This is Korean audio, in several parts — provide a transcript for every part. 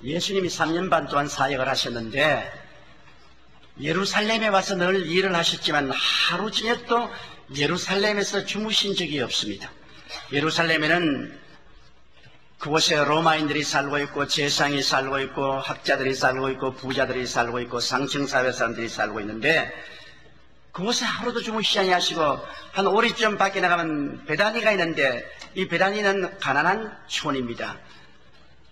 예수님이 3년 반 동안 사역을 하셨는데 예루살렘에 와서 늘 일을 하셨지만 하루 저녁도 예루살렘에서 주무신 적이 없습니다. 예루살렘에는 그곳에 로마인들이 살고 있고 재상이 살고 있고 학자들이 살고 있고 부자들이 살고 있고 상층사회 사람들이 살고 있는데 그곳에 하루도 주무시지 아니하시고 한 오리쯤 밖에 나가면 베다니가 있는데 이 베다니는 가난한 촌입니다.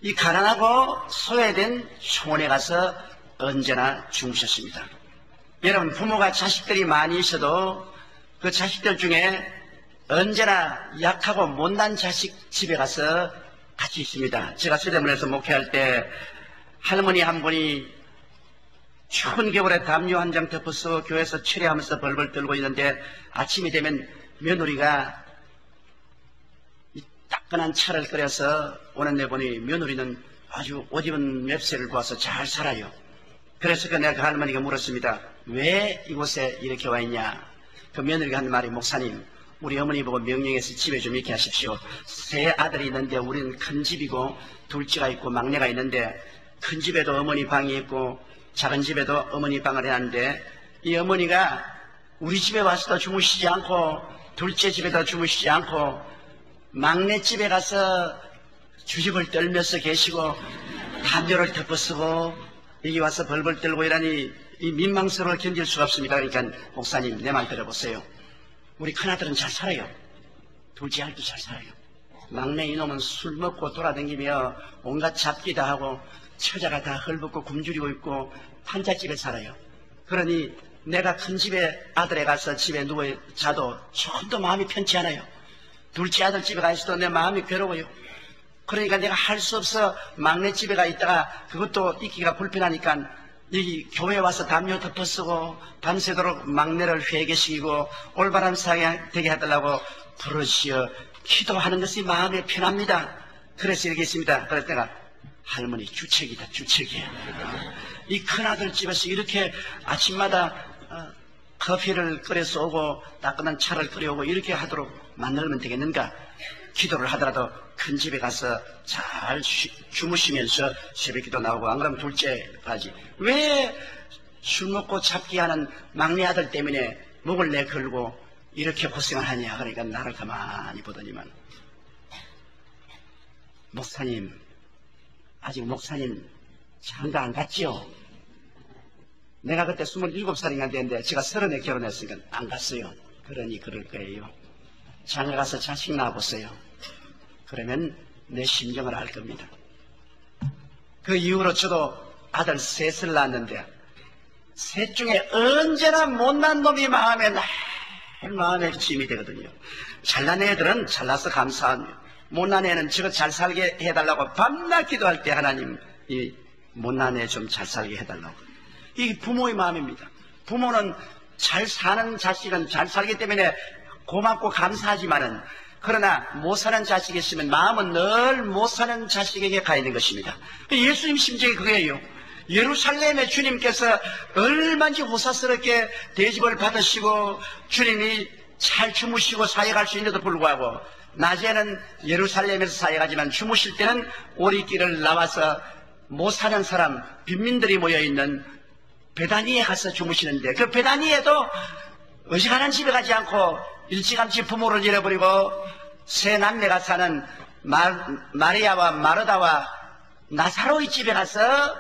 이 가난하고 소외된 촌에 가서 언제나 주무셨습니다. 여러분, 부모가 자식들이 많이 있어도 그 자식들 중에 언제나 약하고 못난 자식 집에 가서 같이 있습니다. 제가 서대문에서 목회할 때 할머니 한 분이 추운 겨울에 담요 한 장 덮어서 교회에서 철회하면서 벌벌 떨고 있는데 아침이 되면 며느리가 이 따끈한 차를 끓여서 오는데 보니 며느리는 아주 옷 입은 맵새를 구워서 잘 살아요. 그래서 내가 그 할머니가 물었습니다. 왜 이곳에 이렇게 와 있냐? 그 며느리가 한 말이, 목사님, 우리 어머니 보고 명령해서 집에 좀 있게 하십시오. 세 아들이 있는데 우리는 큰 집이고 둘째가 있고 막내가 있는데 큰 집에도 어머니 방이 있고 작은 집에도 어머니 방을 해놨는데 이 어머니가 우리 집에 와서도 주무시지 않고 둘째 집에도 주무시지 않고 막내 집에 가서 주집을 떨면서 계시고 담요를 덮어쓰고 여기 와서 벌벌 떨고 이러니 이 민망스러움을 견딜 수가 없습니다. 그러니까 목사님, 내 말 들어보세요. 우리 큰아들은 잘 살아요. 둘째 아들도 잘 살아요. 막내 이놈은 술 먹고 돌아다니며 온갖 잡기도 하고 처자가 다 헐벗고 굶주리고 있고 판잣집에 살아요. 그러니 내가 큰 집에 아들에 가서 집에 누워 자도 전도 마음이 편치 않아요. 둘째 아들 집에 가 있어도 내 마음이 괴로워요. 그러니까 내가 할 수 없어 막내 집에 가 있다가 그것도 있기가 불편하니까 여기 교회 와서 담요 덮어쓰고 밤새도록 막내를 회개시키고 올바른 사회 되게 해달라고 부르시어 기도하는 것이 마음에 편합니다. 그래서 이렇게 있습니다. 그래서 내가 할머니 주책이다, 주책이야. 이 큰아들 집에서 이렇게 아침마다 커피를 끓여서 오고 따끈한 차를 끓여오고 이렇게 하도록 만들면 되겠는가? 기도를 하더라도 큰 집에 가서 잘 주무시면서 새벽기도 나오고 안 그러면 둘째까지. 왜 술 먹고 잡기하는 막내 아들 때문에 목을 내 걸고 이렇게 고생을 하냐? 그러니까 나를 가만히 보더니만, 목사님, 아직 목사님 장가 안 갔지요? 내가 그때 27살인가 됐는데 제가 30에 결혼했으니까 안 갔어요. 그러니 그럴 거예요. 장가 가서 자식 낳아보세요. 그러면 내 심정을 알 겁니다. 그 이후로 저도 아들 셋을 낳았는데 셋 중에 언제나 못난 놈이 마음에 짐이 되거든요. 잘난 애들은 잘나서 감사하며 못난 애는 저거 잘 살게 해달라고 밤낮 기도할 때 하나님 이 못난 애 좀 잘 살게 해달라고. 이게 부모의 마음입니다. 부모는 잘 사는 자식은 잘 살기 때문에 고맙고 감사하지만은 그러나 못 사는 자식이 있으면 마음은 늘 못 사는 자식에게 가 있는 것입니다. 예수님 심정이 그거예요. 예루살렘에 주님께서 얼마든지 호사스럽게 대접을 받으시고 주님이 잘 주무시고 사역할 수 있는데도 불구하고 낮에는 예루살렘에서 사역하지만 주무실 때는 오리길을 나와서 못 사는 사람, 빈민들이 모여있는 베다니에 가서 주무시는데 그 베다니에도 어지간한 집에 가지 않고 일찌감치 부모를 잃어버리고 세 남매가 사는 마리아와 마르다와 나사로의 집에 가서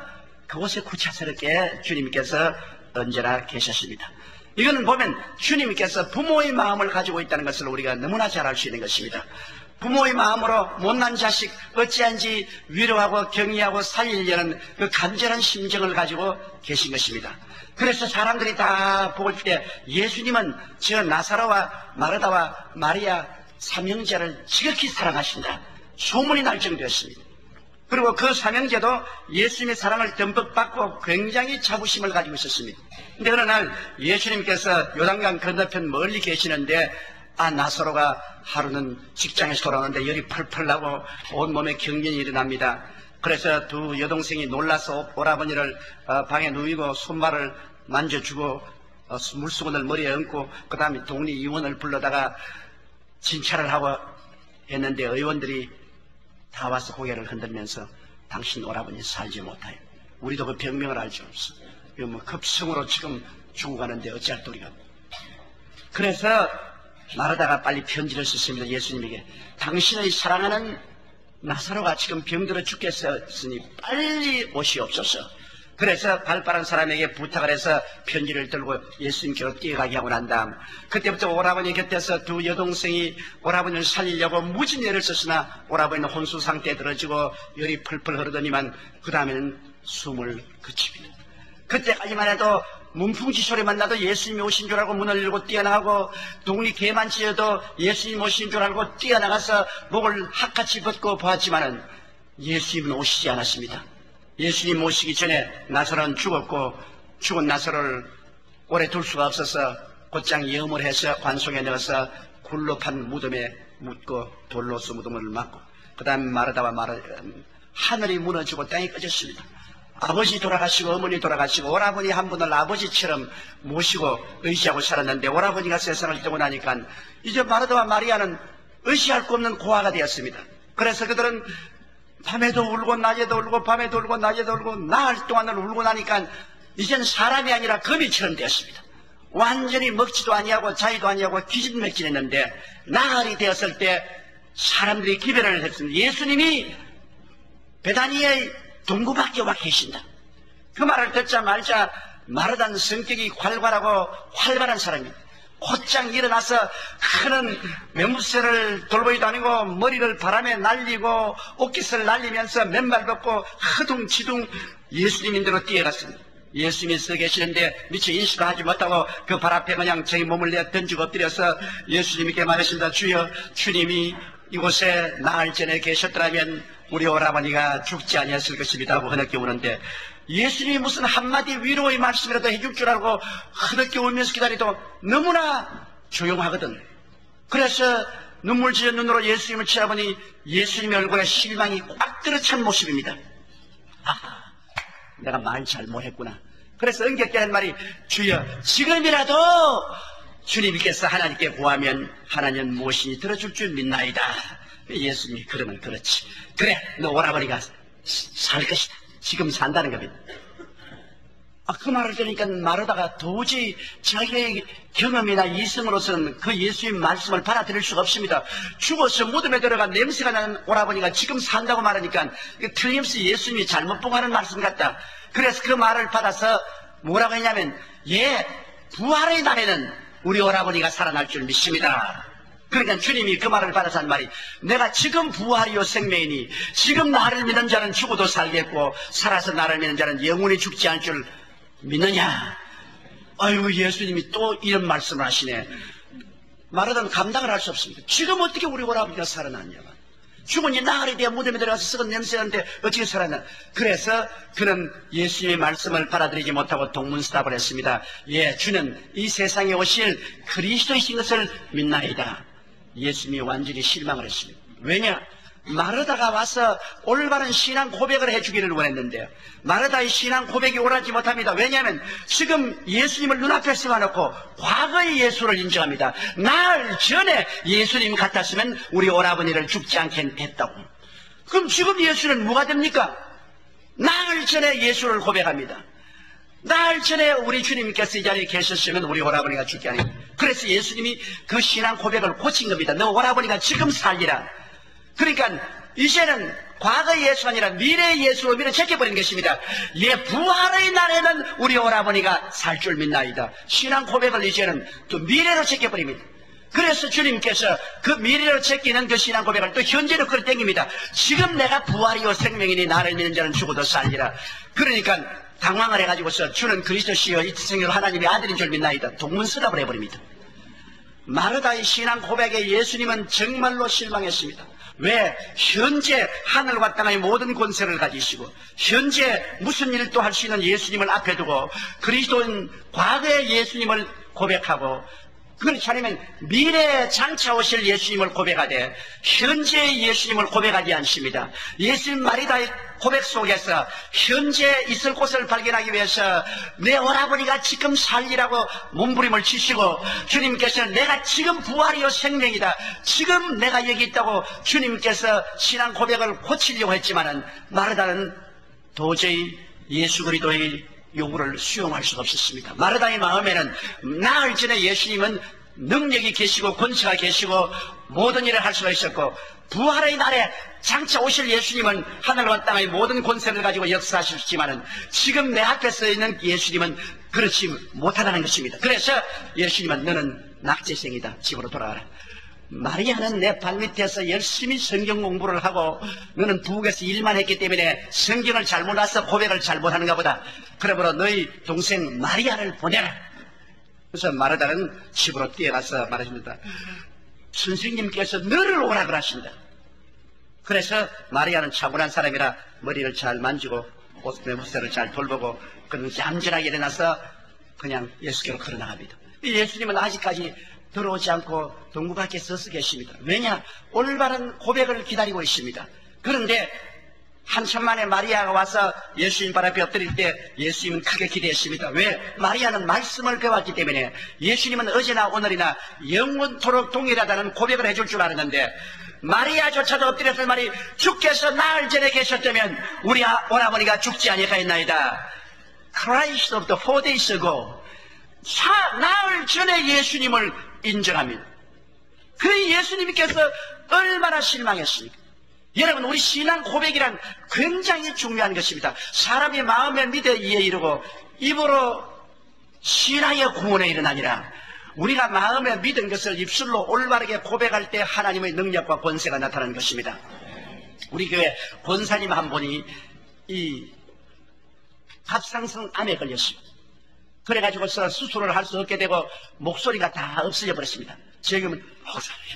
그곳에 구차스럽게 주님께서 언제나 계셨습니다. 이거는 보면 주님께서 부모의 마음을 가지고 있다는 것을 우리가 너무나 잘 알 수 있는 것입니다. 부모의 마음으로 못난 자식 어찌한지 위로하고 격려하고 살리려는 그 간절한 심정을 가지고 계신 것입니다. 그래서 사람들이 다 보고 때 예수님은 저 나사로와 마르다와 마리아 삼형제를 지극히 사랑하신다 소문이 날 정도였습니다. 그리고 그 삼형제도 예수님의 사랑을 듬뿍 받고 굉장히 자부심을 가지고 있었습니다. 근데 어느 날 예수님께서 요단강 건너편 멀리 계시는데 나사로가 하루는 직장에서 돌아오는데 열이 펄펄 나고 온몸에 경련이 일어납니다. 그래서 두 여동생이 놀라서 오라버니를 방에 누이고 손발을 만져주고 물수건을 머리에 얹고 그 다음에 독립의원을 불러다가 진찰을 하고 했는데 의원들이 다 와서 고개를 흔들면서 당신 오라버니 살지 못하여. 우리도 그 병명을 알지 없어. 이거 뭐 급성으로 지금 죽어가는데 어찌할 도리가. 그래서 마르다가 빨리 편지를 썼습니다. 예수님에게. 당신의 사랑하는 나사로가 지금 병들어 죽겠으니 빨리 오시옵소서. 그래서 발빠른 사람에게 부탁을 해서 편지를 들고 예수님께로 뛰어가게 하고 난 다음, 그때부터 오라버니 곁에서 두 여동생이 오라버니를 살리려고 무진 애를 썼으나 오라버니는 혼수 상태에 들어지고 열이 펄펄 흐르더니만 그 다음에는 숨을 그칩니다. 그때까지만 해도 문풍지 소리만 나도 예수님이 오신 줄 알고 문을 열고 뛰어나가고, 동리 개만 짖어도 예수님 오신 줄 알고 뛰어나가서 목을 핫같이 벗고 보았지만은 예수님은 오시지 않았습니다. 예수님 오시기 전에 나사로는 죽었고, 죽은 나사로를 오래 둘 수가 없어서 곧장 염을 해서 관송에 넣어서 굴로 판 무덤에 묻고 돌로서 무덤을 막고, 그 다음 마르다와 하늘이 무너지고 땅이 꺼졌습니다. 아버지 돌아가시고 어머니 돌아가시고 오라버니 한 분을 아버지처럼 모시고 의지하고 살았는데, 오라버니가 세상을 떠고 나니까 이제 마르다와 마리아는 의지할 수 없는 고아가 되었습니다. 그래서 그들은 밤에도 울고 낮에도 울고 밤에도 울고 낮에도 울고 나흘 동안을 울고 나니까 이젠 사람이 아니라 거미처럼 되었습니다. 완전히 먹지도 아니하고 자기도 아니하고 기진맥진했는데, 나흘이 되었을 때 사람들이 기별을 했습니다. 예수님이 베다니의 동구 밖에 와 계신다. 그 말을 듣자마자 마르다는 성격이 활발하고 활발한 사람입니다. 곧장 일어나서 크는 매무새를 돌보이 다니고 머리를 바람에 날리고 옷깃을 날리면서 맨발 벗고 허둥지둥 예수님인대로 뛰어갔습니다. 예수님이 서 계시는데 미처 인식을 하지 못하고 그 발 앞에 그냥 자기 몸을 내어 던지고 엎드려서 예수님께 말했습니다. 주여, 주님이 이곳에 나흘 전에 계셨더라면 우리 오라버니가 죽지 아니었을 것입니다 하고 흐느껴 우는데, 예수님이 무슨 한마디 위로의 말씀이라도 해줄 줄 알고 흐느껴 울면서 기다리도 너무나 조용하거든. 그래서 눈물 지은 눈으로 예수님을 쳐다보니 예수님의 얼굴에 실망이 꽉 들어찬 모습입니다. 아, 내가 말 잘못했구나. 그래서 응격게 한 말이, 주여, 지금이라도 주님께서 하나님께 구하면 하나님은 무엇이니 들어줄 줄 믿나이다. 예수님이 그러면 그렇지. 그래, 너 오라버니가 살 것이다. 지금 산다는 겁니다. 그 말을 들으니까 마르다가 도저히 자기의 경험이나 이성으로서는 그 예수님 말씀을 받아들일 수가 없습니다. 죽어서 무덤에 들어간 냄새가 나는 오라버니가 지금 산다고 말하니까 틀림없이 예수님이 잘못 봉하는 말씀 같다. 그래서 그 말을 받아서 뭐라고 했냐면, 예, 부활의 날에는 우리 오라버니가 살아날 줄 믿습니다. 그러니까 주님이 그 말을 받아서 한 말이, 내가 지금 부활이요 생명이니 지금 나를 믿는 자는 죽어도 살겠고 살아서 나를 믿는 자는 영원히 죽지 않을 줄 믿느냐. 아이고, 예수님이 또 이런 말씀을 하시네. 마르다는 감당을 할 수 없습니다. 지금 어떻게 우리 오라버니가 살아났냐. 죽은 이 나흘이 되어 무덤에 들어가서 썩은 냄새나는데 어떻게 살아나. 그래서 그는 예수님의 말씀을 받아들이지 못하고 동문서답을 했습니다. 예, 주는 이 세상에 오실 그리스도이신 것을 믿나이다. 예수님이 완전히 실망을 했습니다. 왜냐? 마르다가 와서 올바른 신앙 고백을 해주기를 원했는데요, 마르다의 신앙 고백이 오라지 못합니다. 왜냐하면 지금 예수님을 눈앞에 세워놓고 과거의 예수를 인정합니다. 나흘 전에 예수님 같았으면 우리 오라버니를 죽지 않게 했다고. 그럼 지금 예수는 뭐가 됩니까? 나흘 전에 예수를 고백합니다. 나흘 전에 우리 주님께서 이 자리에 계셨으면 우리 오라버니가 죽지 않아요. 그래서 예수님이 그 신앙 고백을 고친 겁니다. 너 오라버니가 지금 살리라. 그러니까 이제는 과거의 예수가 아니라 미래의 예수로 밀어제껴버린 것입니다. 예, 부활의 날에는 우리 오라버니가 살 줄 믿나이다. 신앙 고백을 이제는 또 미래로 제껴버립니다. 그래서 주님께서 그 미래로 제끼는 그 신앙 고백을 또 현재로 끌어당깁니다. 지금 내가 부활이요 생명이니 나를 믿는 자는 죽어도 살리라. 그러니까 당황을 해가지고서 주는 그리스도시요 이 생으로 하나님의 아들인 줄 믿나이다. 동문서답을 해버립니다. 마르다의 신앙 고백에 예수님은 정말로 실망했습니다. 왜? 현재 하늘과 땅의 모든 권세를 가지시고 현재 무슨 일도 할 수 있는 예수님을 앞에 두고 그리스도인 과거의 예수님을 고백하고 그렇지 않으면 미래에 장차 오실 예수님을 고백하되 현재의 예수님을 고백하지 않습니다. 예수님 마리다의 고백 속에서 현재 있을 곳을 발견하기 위해서 내 오라버니가 지금 살리라고 몸부림을 치시고, 주님께서는 내가 지금 부활이요 생명이다, 지금 내가 여기 있다고 주님께서 신앙 고백을 고치려고 했지만은 마르다는 도저히 예수 그리스도의 요구를 수용할 수가 없었습니다. 마르다의 마음에는 나흘 전에 예수님은 능력이 계시고 권세가 계시고 모든 일을 할 수가 있었고, 부활의 날에 장차 오실 예수님은 하늘과 땅의 모든 권세를 가지고 역사하시지만은 지금 내 앞에서 있는 예수님은 그렇지 못하다는 것입니다. 그래서 예수님은 너는 낙제생이다, 집으로 돌아가라. 마리아는 내 발밑에서 열심히 성경 공부를 하고 너는 부엌에서 일만 했기 때문에 성경을 잘 몰라서 고백을 잘 못하는가 보다. 그러므로 너희 동생 마리아를 보내라. 그래서 마르다는 집으로 뛰어가서 말하십니다. 선생님께서 너를 오라 그러신다. 그래서 마리아는 차분한 사람이라 머리를 잘 만지고 옷의 무쇠를 잘 돌보고 그는 얌전하게 일어나서 그냥 예수께로 걸어나갑니다. 예수님은 아직까지 들어오지 않고 동구 밖에 서서 계십니다. 왜냐? 올바른 고백을 기다리고 있습니다. 그런데 한참 만에 마리아가 와서 예수님 발 앞에 엎드릴 때 예수님은 크게 기대했습니다. 왜? 마리아는 말씀을 배웠기 때문에. 예수님은 어제나 오늘이나 영원토록 동일하다는 고백을 해줄 줄 알았는데, 마리아조차도 엎드렸을 말이 주께서 나흘 전에 계셨다면 우리 오라버니가 죽지 아니하였나이다. Christ of the 4 days ago. 나흘 전에 예수님을 인정합니다. 그 예수님께서 얼마나 실망했습니까? 여러분, 우리 신앙 고백이란 굉장히 중요한 것입니다. 사람이 마음에 믿어 이에 이르고 입으로 신앙의 구원에 이르나니라. 우리가 마음에 믿은 것을 입술로 올바르게 고백할 때 하나님의 능력과 권세가 나타나는 것입니다. 우리 교회 권사님 한 분이 이 갑상선 암에 걸렸습니다. 그래가지고서 수술을 할 수 없게 되고 목소리가 다 없어져 버렸습니다. 지금은 목사님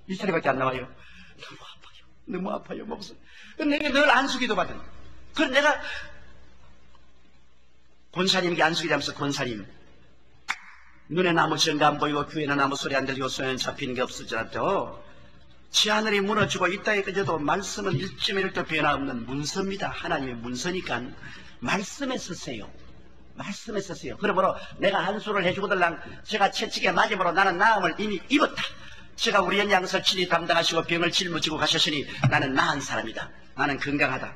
이 소리밖에 안 나와요. 너무 아파요 목소리. 내가 늘 안수기도 받은. 그럼 내가 권사님에게 안수기 하면서, 권사님 눈에 아무 증거 안 보이고 귀에는 아무 소리 안 들리고 손에는 잡히는 게 없을지라도 지 하늘이 무너지고 이 땅에 꺼져도 말씀은 1.1도 변화 없는 문서입니다. 하나님의 문서니까 말씀에 서세요. 말씀에 서세요. 그러므로 내가 안수를 해주고들랑 제가 채찍에 맞음으로 나는 나음을 이미 입었다. 제가 우리 연양서 친히 담당하시고 병을 짊어지고 가셨으니 나는 나은 사람이다. 나는 건강하다.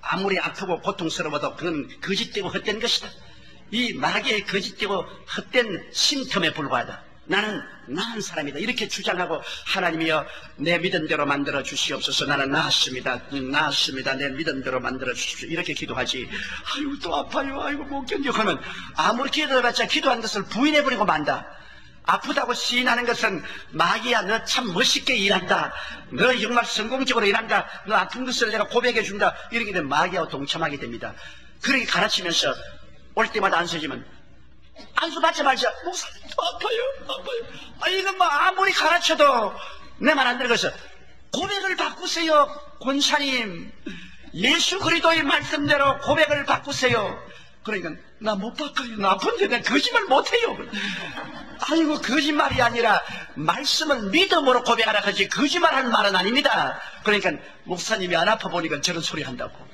아무리 아프고 고통스러워도 그건 거짓되고 헛된 것이다. 이 마귀의 거짓되고 헛된 신텀에 불과하다. 나는 나은 사람이다. 이렇게 주장하고, 하나님이여 내 믿은 대로 만들어 주시옵소서. 나는 나았습니다. 내 믿은 대로 만들어 주십시오. 이렇게 기도하지. 아이고 또 아파요. 아이고 못 견뎌. 그러면 아무리 기도해봤자 기도한 것을 부인해버리고 만다. 아프다고 시인하는 것은 마귀야 너 참 멋있게 일한다. 너 정말 성공적으로 일한다. 너 아픈 것을 내가 고백해 준다. 이렇게 되면 마귀하고 동참하게 됩니다. 그렇게 가르치면서 올 때마다 안수지만 안수 받자마자 목사님 또 아파요. 이건 뭐 아무리 가르쳐도 내 말 안 들어서 고백을 바꾸세요. 권사님 예수 그리스도의 말씀대로 고백을 바꾸세요. 그러니까 나 못 바꿔요. 나 아픈데 내가 거짓말 못해요. 아이고 거짓말이 아니라 말씀을 믿음으로 고백하라 하지 거짓말하는 말은 아닙니다. 그러니까 목사님이 안 아파 보니까 저런 소리 한다고.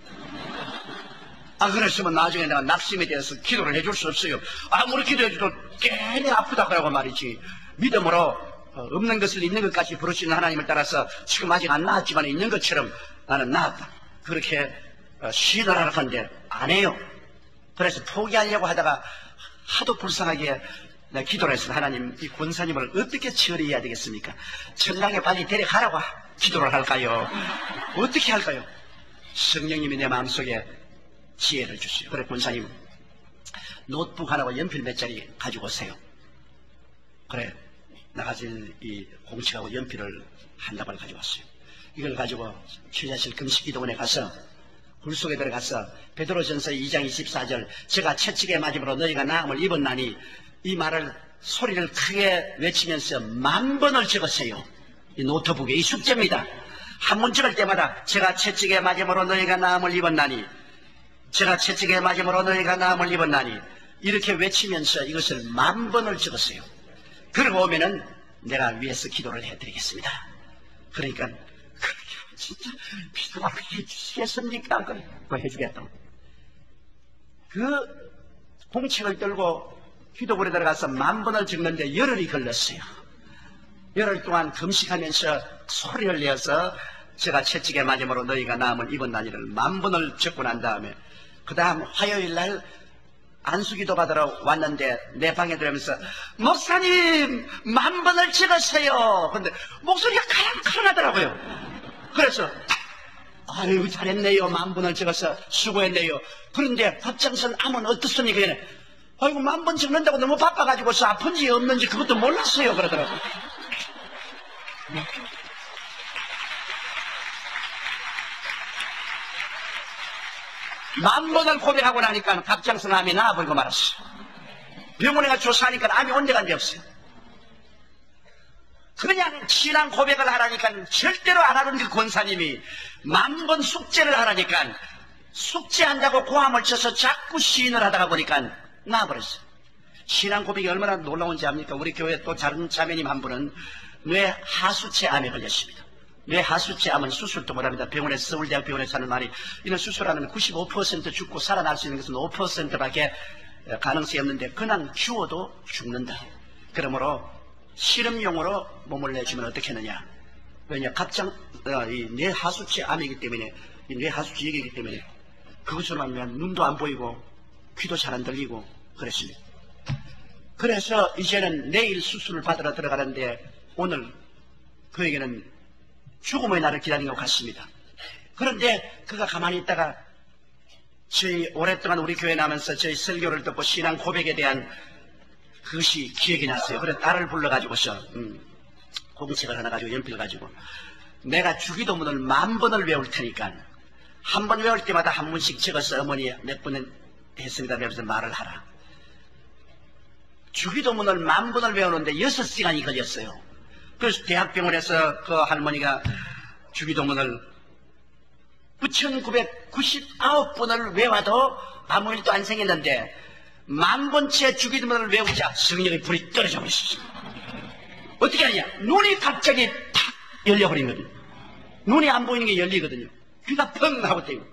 그랬으면 나중에 내가 낙심에 대해서 기도를 해줄 수 없어요. 아무리 기도해줘도 괜히 아프다 그러고 말이지. 믿음으로 없는 것을 있는 것까지 부르시는 하나님을 따라서 지금 아직 안 나았지만 있는 것처럼 나는 나았다. 그렇게 시인을 하라고 하는데 안 해요. 그래서 포기하려고 하다가 하도 불쌍하게 내가 기도를 했습니다. 하나님, 이 권사님을 어떻게 처리해야 되겠습니까? 천당에 빨리 데려가라고 기도를 할까요? 어떻게 할까요? 성령님이 내 마음속에 지혜를 주세요. 그래, 권사님 노트북 하나와 연필 몇 자리 가지고 오세요. 그래, 나가질 이 공책하고 연필을 한 다발 가지고 왔어요. 이걸 가지고 취자실 금식기도원에 가서 굴 속에 들어가서 베드로전서 2장 24절 제가 채찍에 맞음으로 너희가 나음을 입었나니, 이 말을 소리를 크게 외치면서 10,000번을 적었어요. 이 노트북에. 이 숙제입니다. 한 문 적을 때마다 제가 채찍에 맞음으로 너희가 나음을 입었나니, 제가 채찍에 맞음으로 너희가 나음을 입었나니, 이렇게 외치면서 이것을 10,000번을 적었어요. 그러고 오면은 내가 위에서 기도를 해드리겠습니다. 그러니까 진짜 비도가 해주시겠습니까? 그거 해주겠다고. 그 공책을 들고 기도불에 들어가서 10,000번을 적는데 열흘이 걸렸어요. 열흘 동안 금식하면서 소리를 내어서 제가 채찍에 맞음으로 너희가 나음을 입은 날이를 10,000번을 적고 난 다음에 그 다음 화요일 날 안수기도 받으러 왔는데 내 방에 들어오면서 목사님 10,000번을 적었어요. 그런데 목소리가 카랑카랑하더라고요. 그래서 아유 잘했네요. 10,000번을 적어서 수고했네요. 그런데 합장선 암은 어떻습니까? 아이고 10,000번 적는다고 너무 바빠가지고서 아픈지 없는지 그것도 몰랐어요. 그러더라고요. 10,000번을 고백하고 나니까 갑장성 암이 나아버리고 말았어. 병원에 가서 조사하니까 암이 온데 간데 없어요. 그냥 신앙 고백을 하라니까 절대로 안 하는 그 권사님이 10,000번 숙제를 하라니까 숙제한다고 고함을 쳐서 자꾸 시인을 하다가 보니까 나아버렸어요. 신앙 고백이 얼마나 놀라운지 압니까? 우리 교회 또 다른 자매님 한 분은 뇌 하수체 암에 걸렸습니다. 뇌 하수체 암은 수술도 못합니다. 병원에서 서울대학 병원에서 하는 말이 이런 수술하면 95% 죽고 살아날 수 있는 것은 5%밖에 가능성이 없는데 그냥 죽어도 죽는다. 그러므로 실험용으로 몸을 내주면 어떻게 하느냐. 왜냐 이 뇌 하수체 암이기 때문에 이 뇌 하수체 얘기이기 때문에 그것으로 하면 눈도 안 보이고 귀도 잘 안 들리고 그랬습니다. 그래서 이제는 내일 수술을 받으러 들어가는데 오늘 그에게는 죽음의 날을 기다린 것 같습니다. 그런데 그가 가만히 있다가 저희 오랫동안 우리 교회 나면서 저희 설교를 듣고 신앙 고백에 대한 그것이 기억이 났어요. 그래서 딸을 불러가지고서 공책을 하나 가지고 연필 가지고 내가 주기도문을 10,000번을 외울 테니까 한 번 외울 때마다 한 문씩 적어서 어머니 몇 번은 했습니다. 그래서 말을 하라. 주기도문을 10,000번을 외우는데 6시간이 걸렸어요. 그래서 대학병원에서 그 할머니가 주기도문을 9,999번을 외워도 아무 일도 안 생겼는데 10,000번째 주기도문을 외우자 성령의 불이 떨어져 버렸어요. 어떻게 하냐? 눈이 갑자기 탁 열려버리거든요. 눈이 안 보이는 게 열리거든요. 귀가 펑 하고 뛰고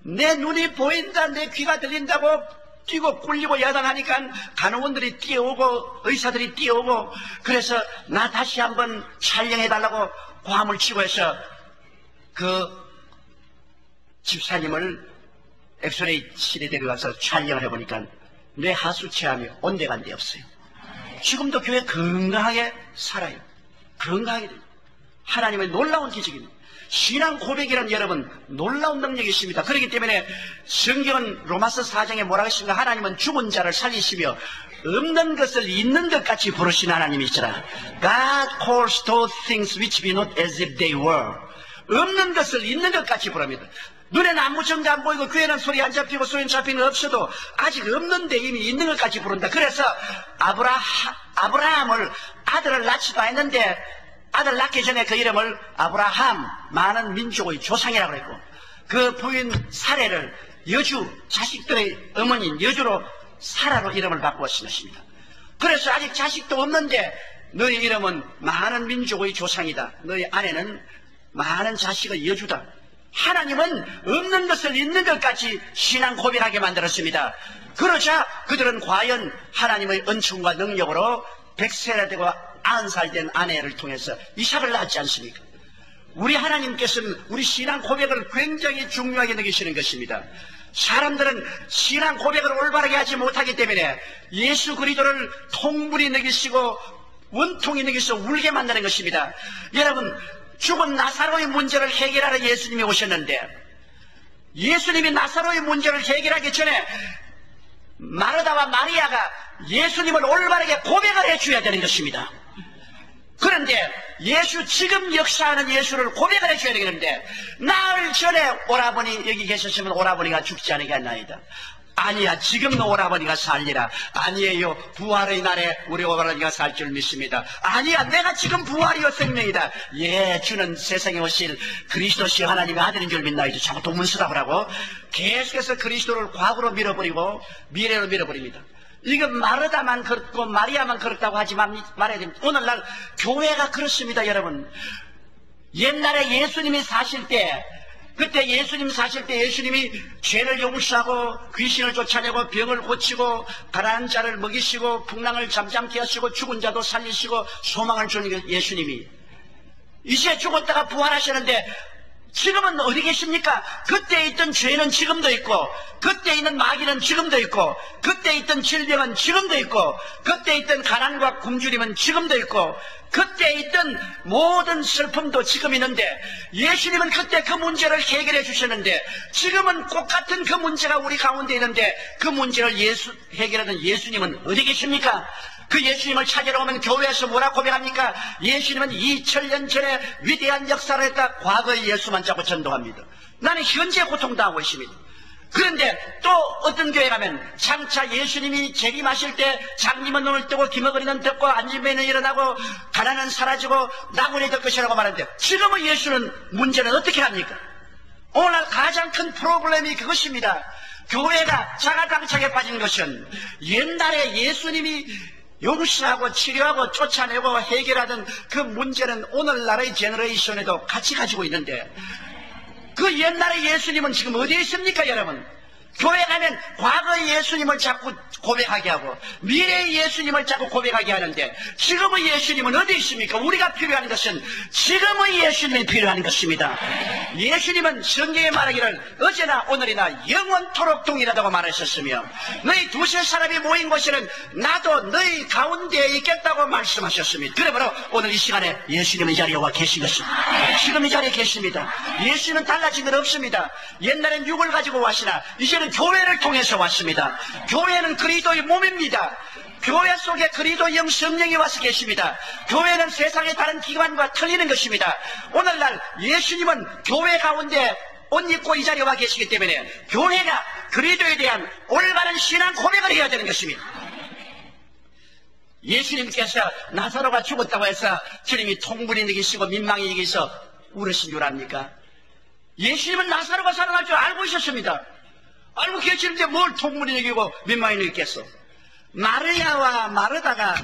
내 눈이 보인다 내 귀가 들린다고 뛰고 굴리고 야단하니까 간호원들이 뛰어오고 의사들이 뛰어오고 그래서 나 다시 한번 촬영해달라고 고함을 치고 해서 그 집사님을 엑스레이실에 데려가서 촬영을 해보니까 뇌 하수체암이 온데간데 없어요. 지금도 교회 건강하게 살아요. 건강하게 돼요. 하나님의 놀라운 기적입니다. 신앙 고백이란 여러분 놀라운 능력이 있습니다. 그렇기 때문에 성경은 로마서 4장에 뭐라고 했습니까? 하나님은 죽은 자를 살리시며 없는 것을 있는 것 같이 부르신 하나님이시라. God calls those things which be not as if they were. 없는 것을 있는 것 같이 부릅니다. 눈에는 아무 정도 안 보이고 귀에는 소리 안 잡히고 소리는 잡히는 없어도 아직 없는데 이미 있는 것 같이 부른다. 그래서 아브라함을 아들을 낳지도 않았는데 아들 낳기 전에 그 이름을 아브라함, 많은 민족의 조상이라고 했고 그 부인 사례를 여주, 자식들의 어머니인 여주로 사라로 이름을 바꾸었습니다. 그래서 아직 자식도 없는데 너희 이름은 많은 민족의 조상이다. 너희 아내는 많은 자식의 여주다. 하나님은 없는 것을 있는 것 같이 신앙 고백하게 만들었습니다. 그러자 그들은 과연 하나님의 은총과 능력으로 100세나 되고 90살 된 아내를 통해서 이삭을 낳았지 않습니까? 우리 하나님께서는 우리 신앙 고백을 굉장히 중요하게 여기시는 것입니다. 사람들은 신앙 고백을 올바르게 하지 못하기 때문에 예수 그리스도를 통분히 여기시고 원통이 여기서 울게 만드는 것입니다. 여러분 죽은 나사로의 문제를 해결하러 예수님이 오셨는데 예수님이 나사로의 문제를 해결하기 전에 마르다와 마리아가 예수님을 올바르게 고백을 해줘야 되는 것입니다. 그런데 지금 역사하는 예수를 고백을 해줘야 되는데 나흘 전에 오라버니 여기 계셨으면 오라버니가 죽지 않게 했나이다. 아니야 지금도 오라버니가 살리라. 아니에요 부활의 날에 우리 오라버니가 살 줄 믿습니다. 아니야 내가 지금 부활이요 생명이다. 예 주는 세상에 오실 그리스도시 하나님의 아들인 줄 믿나이다. 자꾸 동문서답을 하고 계속해서 그리스도를 과거로 밀어버리고 미래로 밀어버립니다. 이거 마르다만 그렇고 마리아만 그렇다고 하지 말아야 됩니다. 오늘날 교회가 그렇습니다, 여러분. 옛날에 예수님이 사실 때, 그때 예수님 사실 때 예수님이 죄를 용서하고 귀신을 쫓아내고 병을 고치고 가난한 자를 먹이시고 풍랑을 잠잠케 하시고 죽은 자도 살리시고 소망을 주는 예수님이 이제 죽었다가 부활하시는데 지금은 어디 계십니까? 그때 있던 죄는 지금도 있고, 그때 있는 마귀는 지금도 있고, 그때 있던 질병은 지금도 있고, 그때 있던 가난과 굶주림은 지금도 있고, 그때 있던 모든 슬픔도 지금 있는데, 예수님은 그때 그 문제를 해결해 주셨는데, 지금은 똑같은 그 문제가 우리 가운데 있는데, 그 문제를 해결하는 예수님은 어디 계십니까? 그 예수님을 찾으러 오면 교회에서 뭐라 고백합니까? 예수님은 2000년 전에 위대한 역사를 했다. 과거의 예수만 자꾸 전도합니다. 나는 현재 고통당하고 있습니다. 그런데 또 어떤 교회 가면 장차 예수님이 재림하실 때 장님은 눈을 뜨고 기머거리는 듣고 안진뱅이는 일어나고 가난은 사라지고 나그네 될 것이라고 말하는데, 지금은 예수는 문제는 어떻게 합니까? 오늘 가장 큰 프로블렘이 그것입니다. 교회가 자가당착에 빠진 것은 옛날에 예수님이 용서하고 치료하고 쫓아내고 해결하던 그 문제는 오늘날의 제너레이션에도 같이 가지고 있는데, 그 옛날의 예수님은 지금 어디에 있습니까, 여러분? 교회 가면 과거의 예수님을 자꾸 고백하게 하고 미래의 예수님을 자꾸 고백하게 하는데, 지금의 예수님은 어디 있습니까? 우리가 필요한 것은 지금의 예수님이 필요한 것입니다. 예수님은 성경에 말하기를 어제나 오늘이나 영원토록 동일하다고 말하셨으며, 너희 두세 사람이 모인 곳에는 나도 너희 가운데에 있겠다고 말씀하셨습니다. 그러므로 오늘 이 시간에 예수님의 자리에 와 계신 것입니다. 지금 이 자리에 계십니다. 예수님은 달라진 건 없습니다. 옛날엔 육을 가지고 왔으나 이제는 교회를 통해서 왔습니다. 교회는 그리스도의 몸입니다. 교회 속에 그리스도의 영 성령이 와서 계십니다. 교회는 세상의 다른 기관과 틀리는 것입니다. 오늘날 예수님은 교회 가운데 옷 입고 이 자리에 와 계시기 때문에 교회가 그리스도에 대한 올바른 신앙 고백을 해야 되는 것입니다. 예수님께서 나사로가 죽었다고 해서 주님이 통분이 느끼시고 민망히 느끼셔 울으신 줄 압니까? 예수님은 나사로가 살아날 줄 알고 있었습니다. 알고 계시는데 뭘 통분이 느끼고 민망히 느꼈겠어? 마리아와 마르다가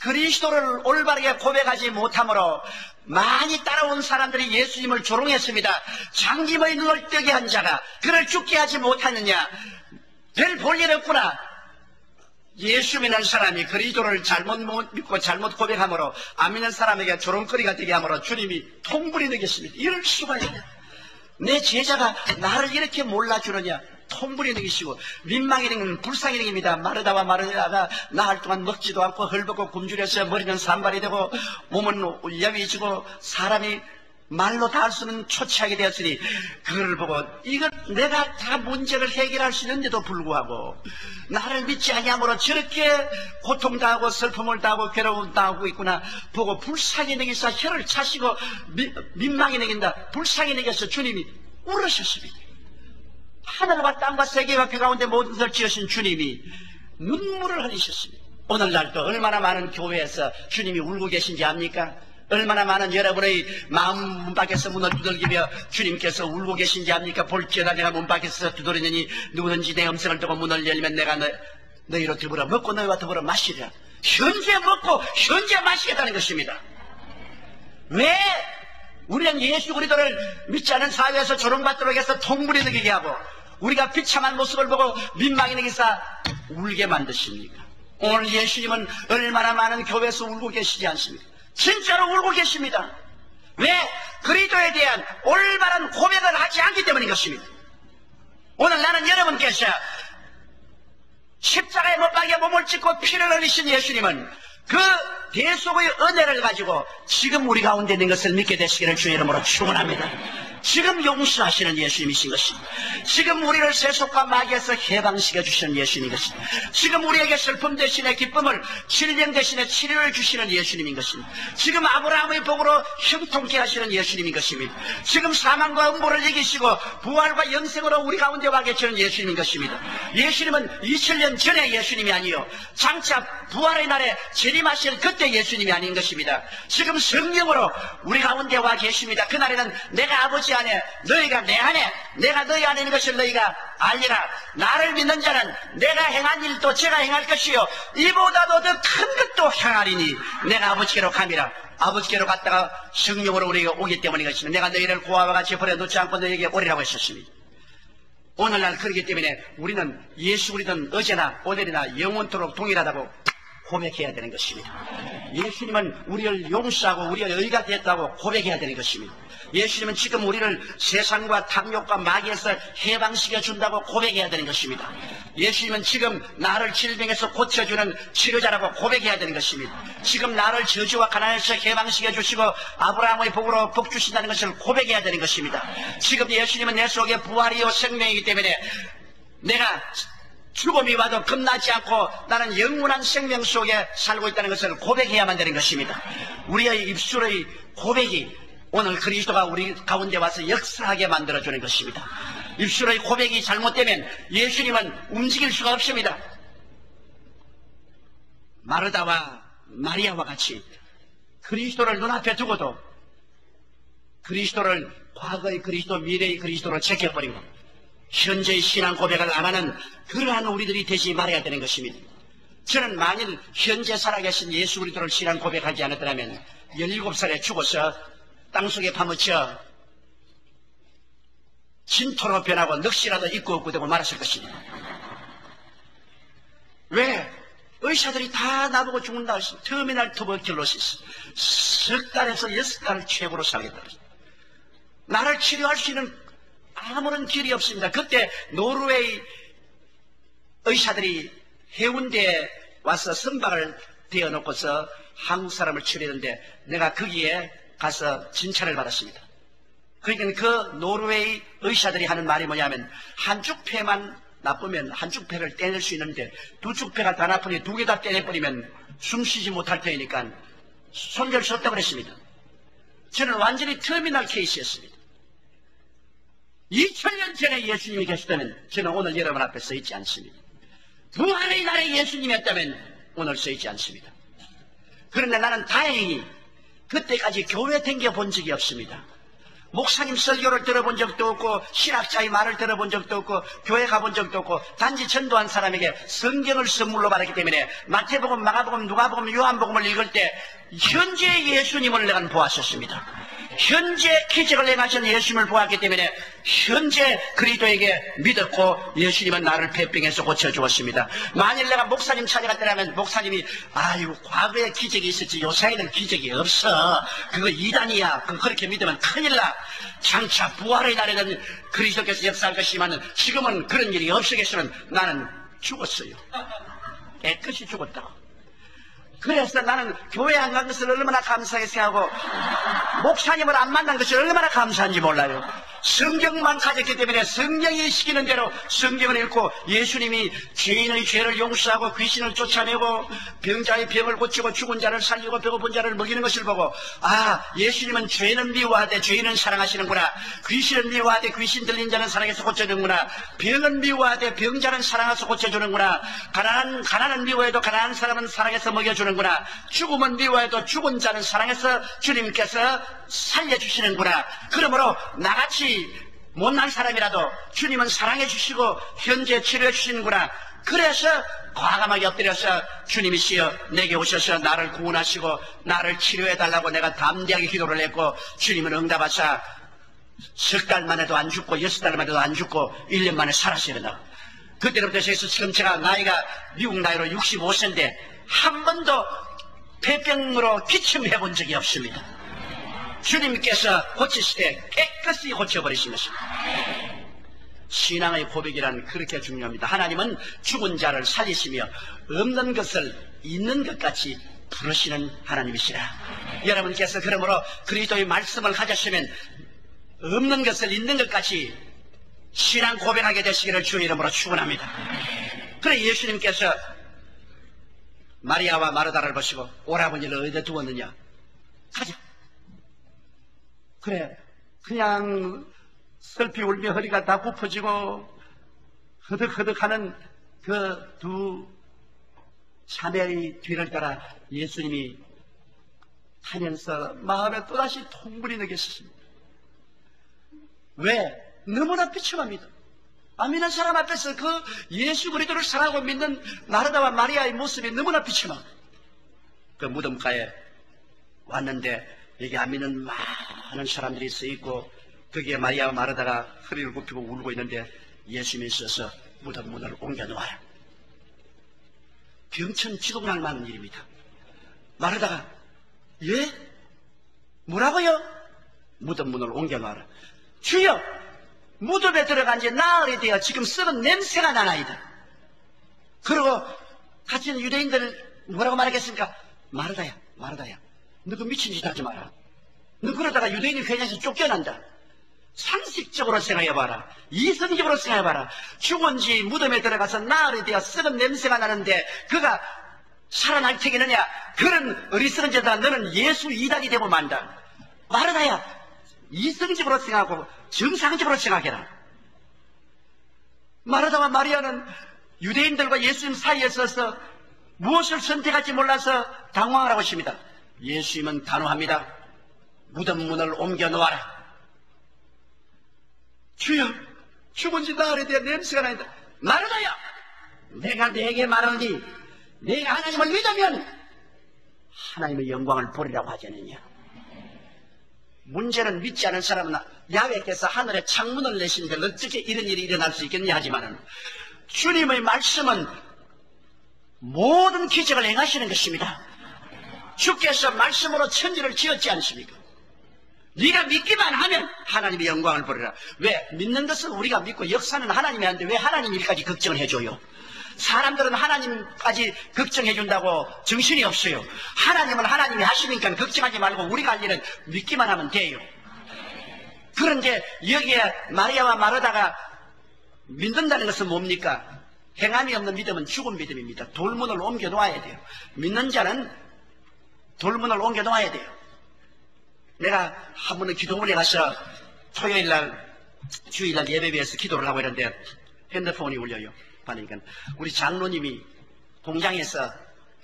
그리스도를 올바르게 고백하지 못함으로 많이 따라온 사람들이 예수님을 조롱했습니다. 장님의 눈을 뜨게 한 자가 그를 죽게 하지 못하느냐? 별 볼 일 없구나. 예수 믿는 사람이 그리스도를 잘못 믿고 잘못 고백함으로 안 믿는 사람에게 조롱거리가 되게 함으로 주님이 통분이 느꼈습니다. 이럴 수가 있냐? 내 제자가 나를 이렇게 몰라주느냐? 통분이 느끼시고 민망이 느끼는 불쌍히 느낍니다. 마르다와 마르다가 나흘 동안 먹지도 않고 헐벗고 굶주려서 머리는 산발이 되고 몸은 여위지고 사람이 말로 다 할 수는 초췌하게 되었으니, 그걸 보고 이건 내가 다 문제를 해결할 수 있는데도 불구하고 나를 믿지 아니함으로 저렇게 고통당하고 슬픔을 당하고 괴로움을 당하고 있구나 보고 불쌍히 느껴서 혀를 차시고 민망히 느낀다. 불쌍히 느껴서 주님이 울으셨습니다. 하늘과 땅과 세계와 그 가운데 모든 것을 지으신 주님이 눈물을 흘리셨습니다. 오늘날도 얼마나 많은 교회에서 주님이 울고 계신지 압니까? 얼마나 많은 여러분의 마음 문 밖에서 문을 두들기며 주님께서 울고 계신지 압니까? 볼지어다 내가 문 밖에서 두드리느니 누구든지 내 음성을 듣고 문을 열면 내가 너희로 더불어 먹고 너희와 더불어 마시리라. 현재 먹고 현재 마시겠다는 것입니다. 왜 우리는 예수 그리스도를 믿지 않은 사회에서 조롱받도록 해서 통분이 느끼게 하고 우리가 비참한 모습을 보고 민망히 느끼사 울게 만드십니까? 오늘 예수님은 얼마나 많은 교회에서 울고 계시지 않습니까? 진짜로 울고 계십니다. 왜? 그리스도에 대한 올바른 고백을 하지 않기 때문인 것입니다. 오늘 나는 여러분께서 십자가에 못 박여 몸을 찢고 피를 흘리신 예수님은 그 대속의 은혜를 가지고 지금 우리 가운데 있는 것을 믿게 되시기를 주의 이름으로 축원합니다. 지금 용서하시는 예수님이신 것입니다. 지금 우리를 세속과 마귀에서 해방시켜 주시는 예수님인 것입니다. 지금 우리에게 슬픔 대신에 기쁨을, 질병 대신에 치료를 주시는 예수님인 것입니다. 지금 아브라함의 복으로 형통케 하시는 예수님인 것입니다. 지금 사망과 음보를 이기시고 부활과 영생으로 우리 가운데 와 계시는 예수님인 것입니다. 예수님은 2000년 전에 예수님이 아니요 장차 부활의 날에 재림하실 그때 예수님이 아닌 것입니다. 지금 성령으로 우리 가운데 와 계십니다. 그날에는 내가 아버지 안에, 너희가 내 안에, 내가 너희 안에 있는 것을 너희가 알리라. 나를 믿는 자는 내가 행한 일도 제가 행할 것이요 이보다도 더 큰 것도 행하리니 내가 아버지께로 감이라. 아버지께로 갔다가 성령으로 우리가 오기 때문인 것입니다. 내가 너희를 고아와 같이 버려놓지 않고 너희에게 오리라고 했었습니다. 오늘날 그렇기 때문에 우리는 예수 그리스도는 어제나 오늘이나 영원토록 동일하다고 고백해야 되는 것입니다. 예수님은 우리를 용서하고 우리의 의가 됐다고 고백해야 되는 것입니다. 예수님은 지금 우리를 세상과 탐욕과 마귀에서 해방시켜 준다고 고백해야 되는 것입니다. 예수님은 지금 나를 질병에서 고쳐주는 치료자라고 고백해야 되는 것입니다. 지금 나를 저주와 가난에서 해방시켜 주시고 아브라함의 복으로 복 주신다는 것을 고백해야 되는 것입니다. 지금 예수님은 내 속에 부활이요 생명이기 때문에 내가 죽음이 와도 겁나지 않고 나는 영원한 생명 속에 살고 있다는 것을 고백해야만 되는 것입니다. 우리의 입술의 고백이 오늘 그리스도가 우리 가운데 와서 역사하게 만들어주는 것입니다. 입술의 고백이 잘못되면 예수님은 움직일 수가 없습니다. 마르다와 마리아와 같이 그리스도를 눈앞에 두고도 그리스도를 과거의 그리스도, 미래의 그리스도로 제껴버리고 현재의 신앙 고백을 안 하는 그러한 우리들이 되지 말아야 되는 것입니다. 저는 만일 현재 살아계신 예수 그리스도를 신앙 고백하지 않았더라면 17살에 죽어서 땅속에 파묻혀 진토로 변하고 넋이라도 입고 없고 되고 말았을 것입니다. 왜? 의사들이 다 나보고 죽는다 했습니다. 터미널 투버큘로시스, 석 달에서 6달을 최고로 살겠다 했습니다. 나를 치료할 수 있는 아무런 길이 없습니다. 그때 노르웨이 의사들이 해운대에 와서 선박을 대어놓고서 한국 사람을 치료했는데 내가 거기에 가서 진찰을 받았습니다. 그러니까 그 노르웨이 의사들이 하는 말이 뭐냐면 한쪽 폐만 나쁘면 한쪽 폐를 떼낼 수 있는데 두 쪽 폐가 다 나쁘니 두 개 다 떼내버리면 숨 쉬지 못할 테니까 손댈 수 없다고 그랬습니다. 저는 완전히 터미널 케이스였습니다. 2000년 전에 예수님이 계셨다면 저는 오늘 여러분 앞에 서 있지 않습니다. 부활의 날에 예수님이었다면 오늘 서 있지 않습니다. 그런데 나는 다행히 그때까지 교회 댕겨본 적이 없습니다. 목사님 설교를 들어본 적도 없고 신학자의 말을 들어본 적도 없고 교회 가본 적도 없고 단지 전도한 사람에게 성경을 선물로 받았기 때문에 마태복음, 마가복음, 누가복음, 요한복음을 읽을 때 현재 예수님을 내가 보았었습니다. 현재 기적을 행하신 예수님을 보았기 때문에 현재 그리스도에게 믿었고 예수님은 나를 폐병에서 고쳐주었습니다. 만일 내가 목사님 찾아갔더라면 목사님이 아유 과거에 기적이 있었지 요새에는 기적이 없어, 그거 이단이야, 그거 그렇게 믿으면 큰일 나, 장차 부활의 날에는 그리스도께서 역사할 것이지만 지금은 그런 일이 없으겠으면 나는 죽었어요. 깨끗이 죽었다. 그래서 나는 교회 안 간 것을 얼마나 감사하게 생각하고 목사님을 안 만난 것을 얼마나 감사한지 몰라요. 성경만 가졌기 때문에 성경이 시키는 대로 성경을 읽고 예수님이 죄인의 죄를 용서하고 귀신을 쫓아내고 병자의 병을 고치고 죽은 자를 살리고 배고픈 자를 먹이는 것을 보고 아, 예수님은 죄는 미워하되 죄인은 사랑하시는구나, 귀신은 미워하되 귀신 들린 자는 사랑해서 고쳐주는구나, 병은 미워하되 병자는 사랑해서 고쳐주는구나, 가난은 미워해도 가난한 사람은 사랑해서 먹여주는구나, 죽음은 미워해도 죽은 자는 사랑해서 주님께서 살려주시는구나. 그러므로 나같이 못난 사람이라도 주님은 사랑해 주시고 현재 치료해 주시는구나. 그래서 과감하게 엎드려서 주님이시여 내게 오셔서 나를 구원하시고 나를 치료해 달라고 내가 담대하게 기도를 했고 주님은 응답하사 석 달만 해도 안 죽고 6달만 해도 안 죽고 1년 만에 살았어요. 그때부터 해서 지금 제가 나이가 미국 나이로 65세인데 한 번도 폐병으로 기침해 본 적이 없습니다. 주님께서 고치실 때 깨끗이 고쳐버리신 것입니다. 신앙의 고백이란 그렇게 중요합니다. 하나님은 죽은 자를 살리시며 없는 것을 있는 것 같이 부르시는 하나님이시라. 여러분께서 그러므로 그리스도의 말씀을 가졌으면 없는 것을 있는 것 같이 신앙 고백하게 되시기를 주의 이름으로 축원합니다. 그래 예수님께서 마리아와 마르다를 보시고 오라버니를 어디다 두었느냐, 가자. 그래 그냥 슬피 울며 허리가 다 굽어지고 허덕허덕하는 그 두 자매의 뒤를 따라 예수님이 하면서 마음에 또다시 통분이 느꼈습니다. 왜? 너무나 비참합니다. 안 믿는 사람 앞에서 그 예수 그리스도를 사랑하고 믿는 마르다와 마리아의 모습이 너무나 비참합니다. 그 무덤가에 왔는데 여기 안 믿는 많은 사람들이 서 있고 거기에 마리아와 마르다가 허리를 굽히고 울고 있는데 예수님이 있어서 무덤 문을 옮겨 놓아라. 병천 지독날 많은 일입니다. 마르다가 예? 뭐라고요? 무덤 문을 옮겨 놓아라. 주여, 무덤에 들어간 지 나흘이 되어 지금 썩은 냄새가 나나이다. 그리고 같이 있는 유대인들 뭐라고 말하겠습니까? 마르다야, 마르다야, 너 그 미친 짓 하지 마라. 너 그러다가 유대인이 회장에서 쫓겨난다. 상식적으로 생각해봐라. 이성적으로 생각해봐라. 죽은 지 무덤에 들어가서 나흘이 되어 썩은 냄새가 나는데 그가 살아날 테겠느냐? 그런 어리석은 자들아, 너는 예수 이단이 되고 만다. 마르다야, 이성적으로 생각하고 정상적으로 생각해라. 마르다와 마리아는 유대인들과 예수님 사이에 서서 무엇을 선택할지 몰라서 당황을 하고 있습니다. 예수님은 단호합니다. 무덤 문을 옮겨 놓아라. 주여, 죽은 지 나흘에 대한 냄새가 나는데 마르다야, 내가 네게 말하니 네가 하나님을 믿으면 하나님의 영광을 보리라고 하지 않느냐. 문제는 믿지 않은 사람은 야훼께서 하늘에 창문을 내시는데 어떻게 이런 일이 일어날 수 있겠냐 하지만은 주님의 말씀은 모든 기적을 행하시는 것입니다. 주께서 말씀으로 천지를 지었지 않습니까? 네가 믿기만 하면 하나님의 영광을 보리라. 왜? 믿는 것은 우리가 믿고 역사는 하나님이 하는데 왜 하나님 일까지 걱정을 해줘요? 사람들은 하나님까지 걱정해준다고 정신이 없어요. 하나님은 하나님이 하시니까 걱정하지 말고 우리가 할 일은 믿기만 하면 돼요. 그런데 여기에 마리아와 마르다가 믿는다는 것은 뭡니까? 행함이 없는 믿음은 죽은 믿음입니다. 돌문을 옮겨 놓아야 돼요. 믿는 자는 돌문을 옮겨 놓아야 돼요. 내가 한 번은 기도원에 가서 토요일날 주일날 예배비에서 기도를 하고 있는데 핸드폰이 울려요. 그러니까 우리 장로님이 공장에서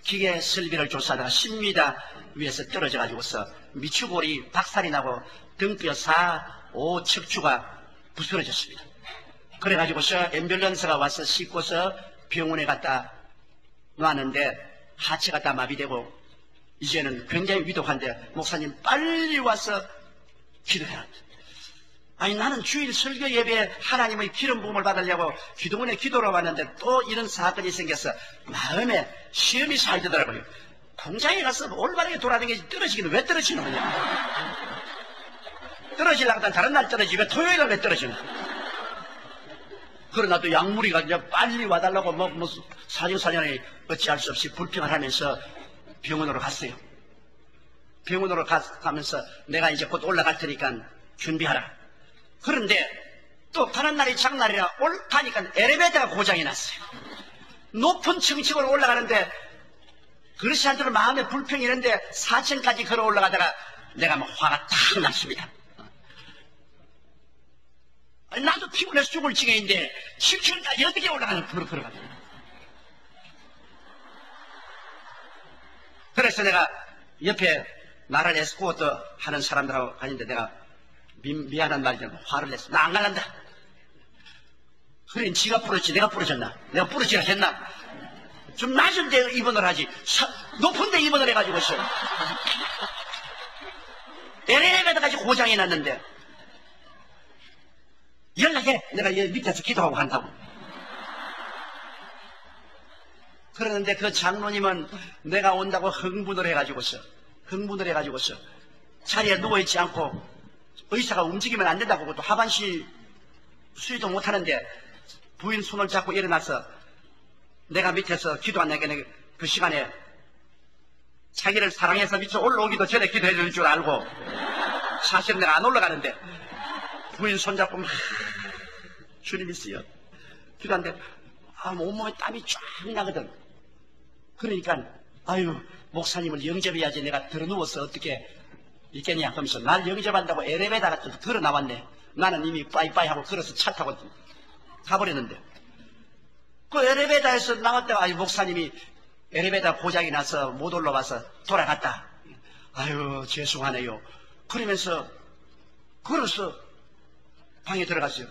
기계 설비를 조사하다가 10m 위에서 떨어져 가지고서 미추골이 박살이 나고 등뼈 4, 5 척추가 부스러졌습니다. 그래 가지고서 앰뷸런스가 와서 싣고서 병원에 갖다 놨는데 하체가 다 마비되고 이제는 굉장히 위독한데 목사님 빨리 와서 기도해라. 아니 나는 주일 설교 예배에 하나님의 기름 부음을 받으려고 기도원에 기도를 왔는데 또 이런 사건이 생겨서 마음에 시험이 살더라고요. 공장에 가서 올바르게 돌아다니지 떨어지기는 왜 떨어지는 거냐. 떨어지려고 하면 다른 날 떨어지지 왜 토요일날 왜 떨어지는 거냐. 그러나 또 약물이가 이제 빨리 와달라고 뭐 사정사정에 어찌할 수 없이 불평을 하면서 병원으로 갔어요. 병원으로 가면서 내가 이제 곧 올라갈 테니까 준비하라. 그런데 또 가는 날이 장날이라 가니까 엘리베이터가 고장이 났어요. 높은 층층으로 올라가는데 그릇이 안 들어 마음에 불평이 있는데 4층까지 걸어 올라가다가 내가 뭐 화가 탁 났습니다. 아니, 나도 피곤해서 죽을 지경인데 7층까지 어떻게 올라가는 걸어가냐. 그래서 내가 옆에 나를 에스코트 하는 사람들하고 가는데 내가 미안한 말이잖아. 화를 냈어. 나 안 갈란다. 그래, 지가 부러졌지. 내가 부러졌나? 내가 부러지라 했나? 좀 낮은 데 입원을 하지. 높은 데 입원을 해가지고 있어. 엘리베이터까지 고장이 났는데. 연락해. 내가 여기 밑에서 기도하고 간다고. 그러는데 그 장로님은 내가 온다고 흥분을 해가지고서 자리에 누워있지 않고 의사가 움직이면 안 된다고 그것도 하반신 수유도 못하는데 부인 손을 잡고 일어나서 내가 밑에서 기도한다니까 그 시간에 자기를 사랑해서 밑에 올라오기도 전에 기도해 줄 줄 알고 사실은 내가 안 올라가는데 부인 손잡고 막 주님 있어요. 기도하는데 온몸에 땀이 쫙 나거든. 그러니까 아유 목사님을 영접해야지 내가 들어누워서 어떻게 있겠냐 하면서 날 영접한다고 엘리베이터가 또 걸어 나왔네. 나는 이미 빠이빠이 하고 걸어서 차 타고 가버렸는데 그 엘리베이터에서 나왔다가 아유 목사님이 엘리베이터 고장이 나서 못 올라와서 돌아갔다. 아유 죄송하네요. 그러면서 걸어서 방에 들어갔어요.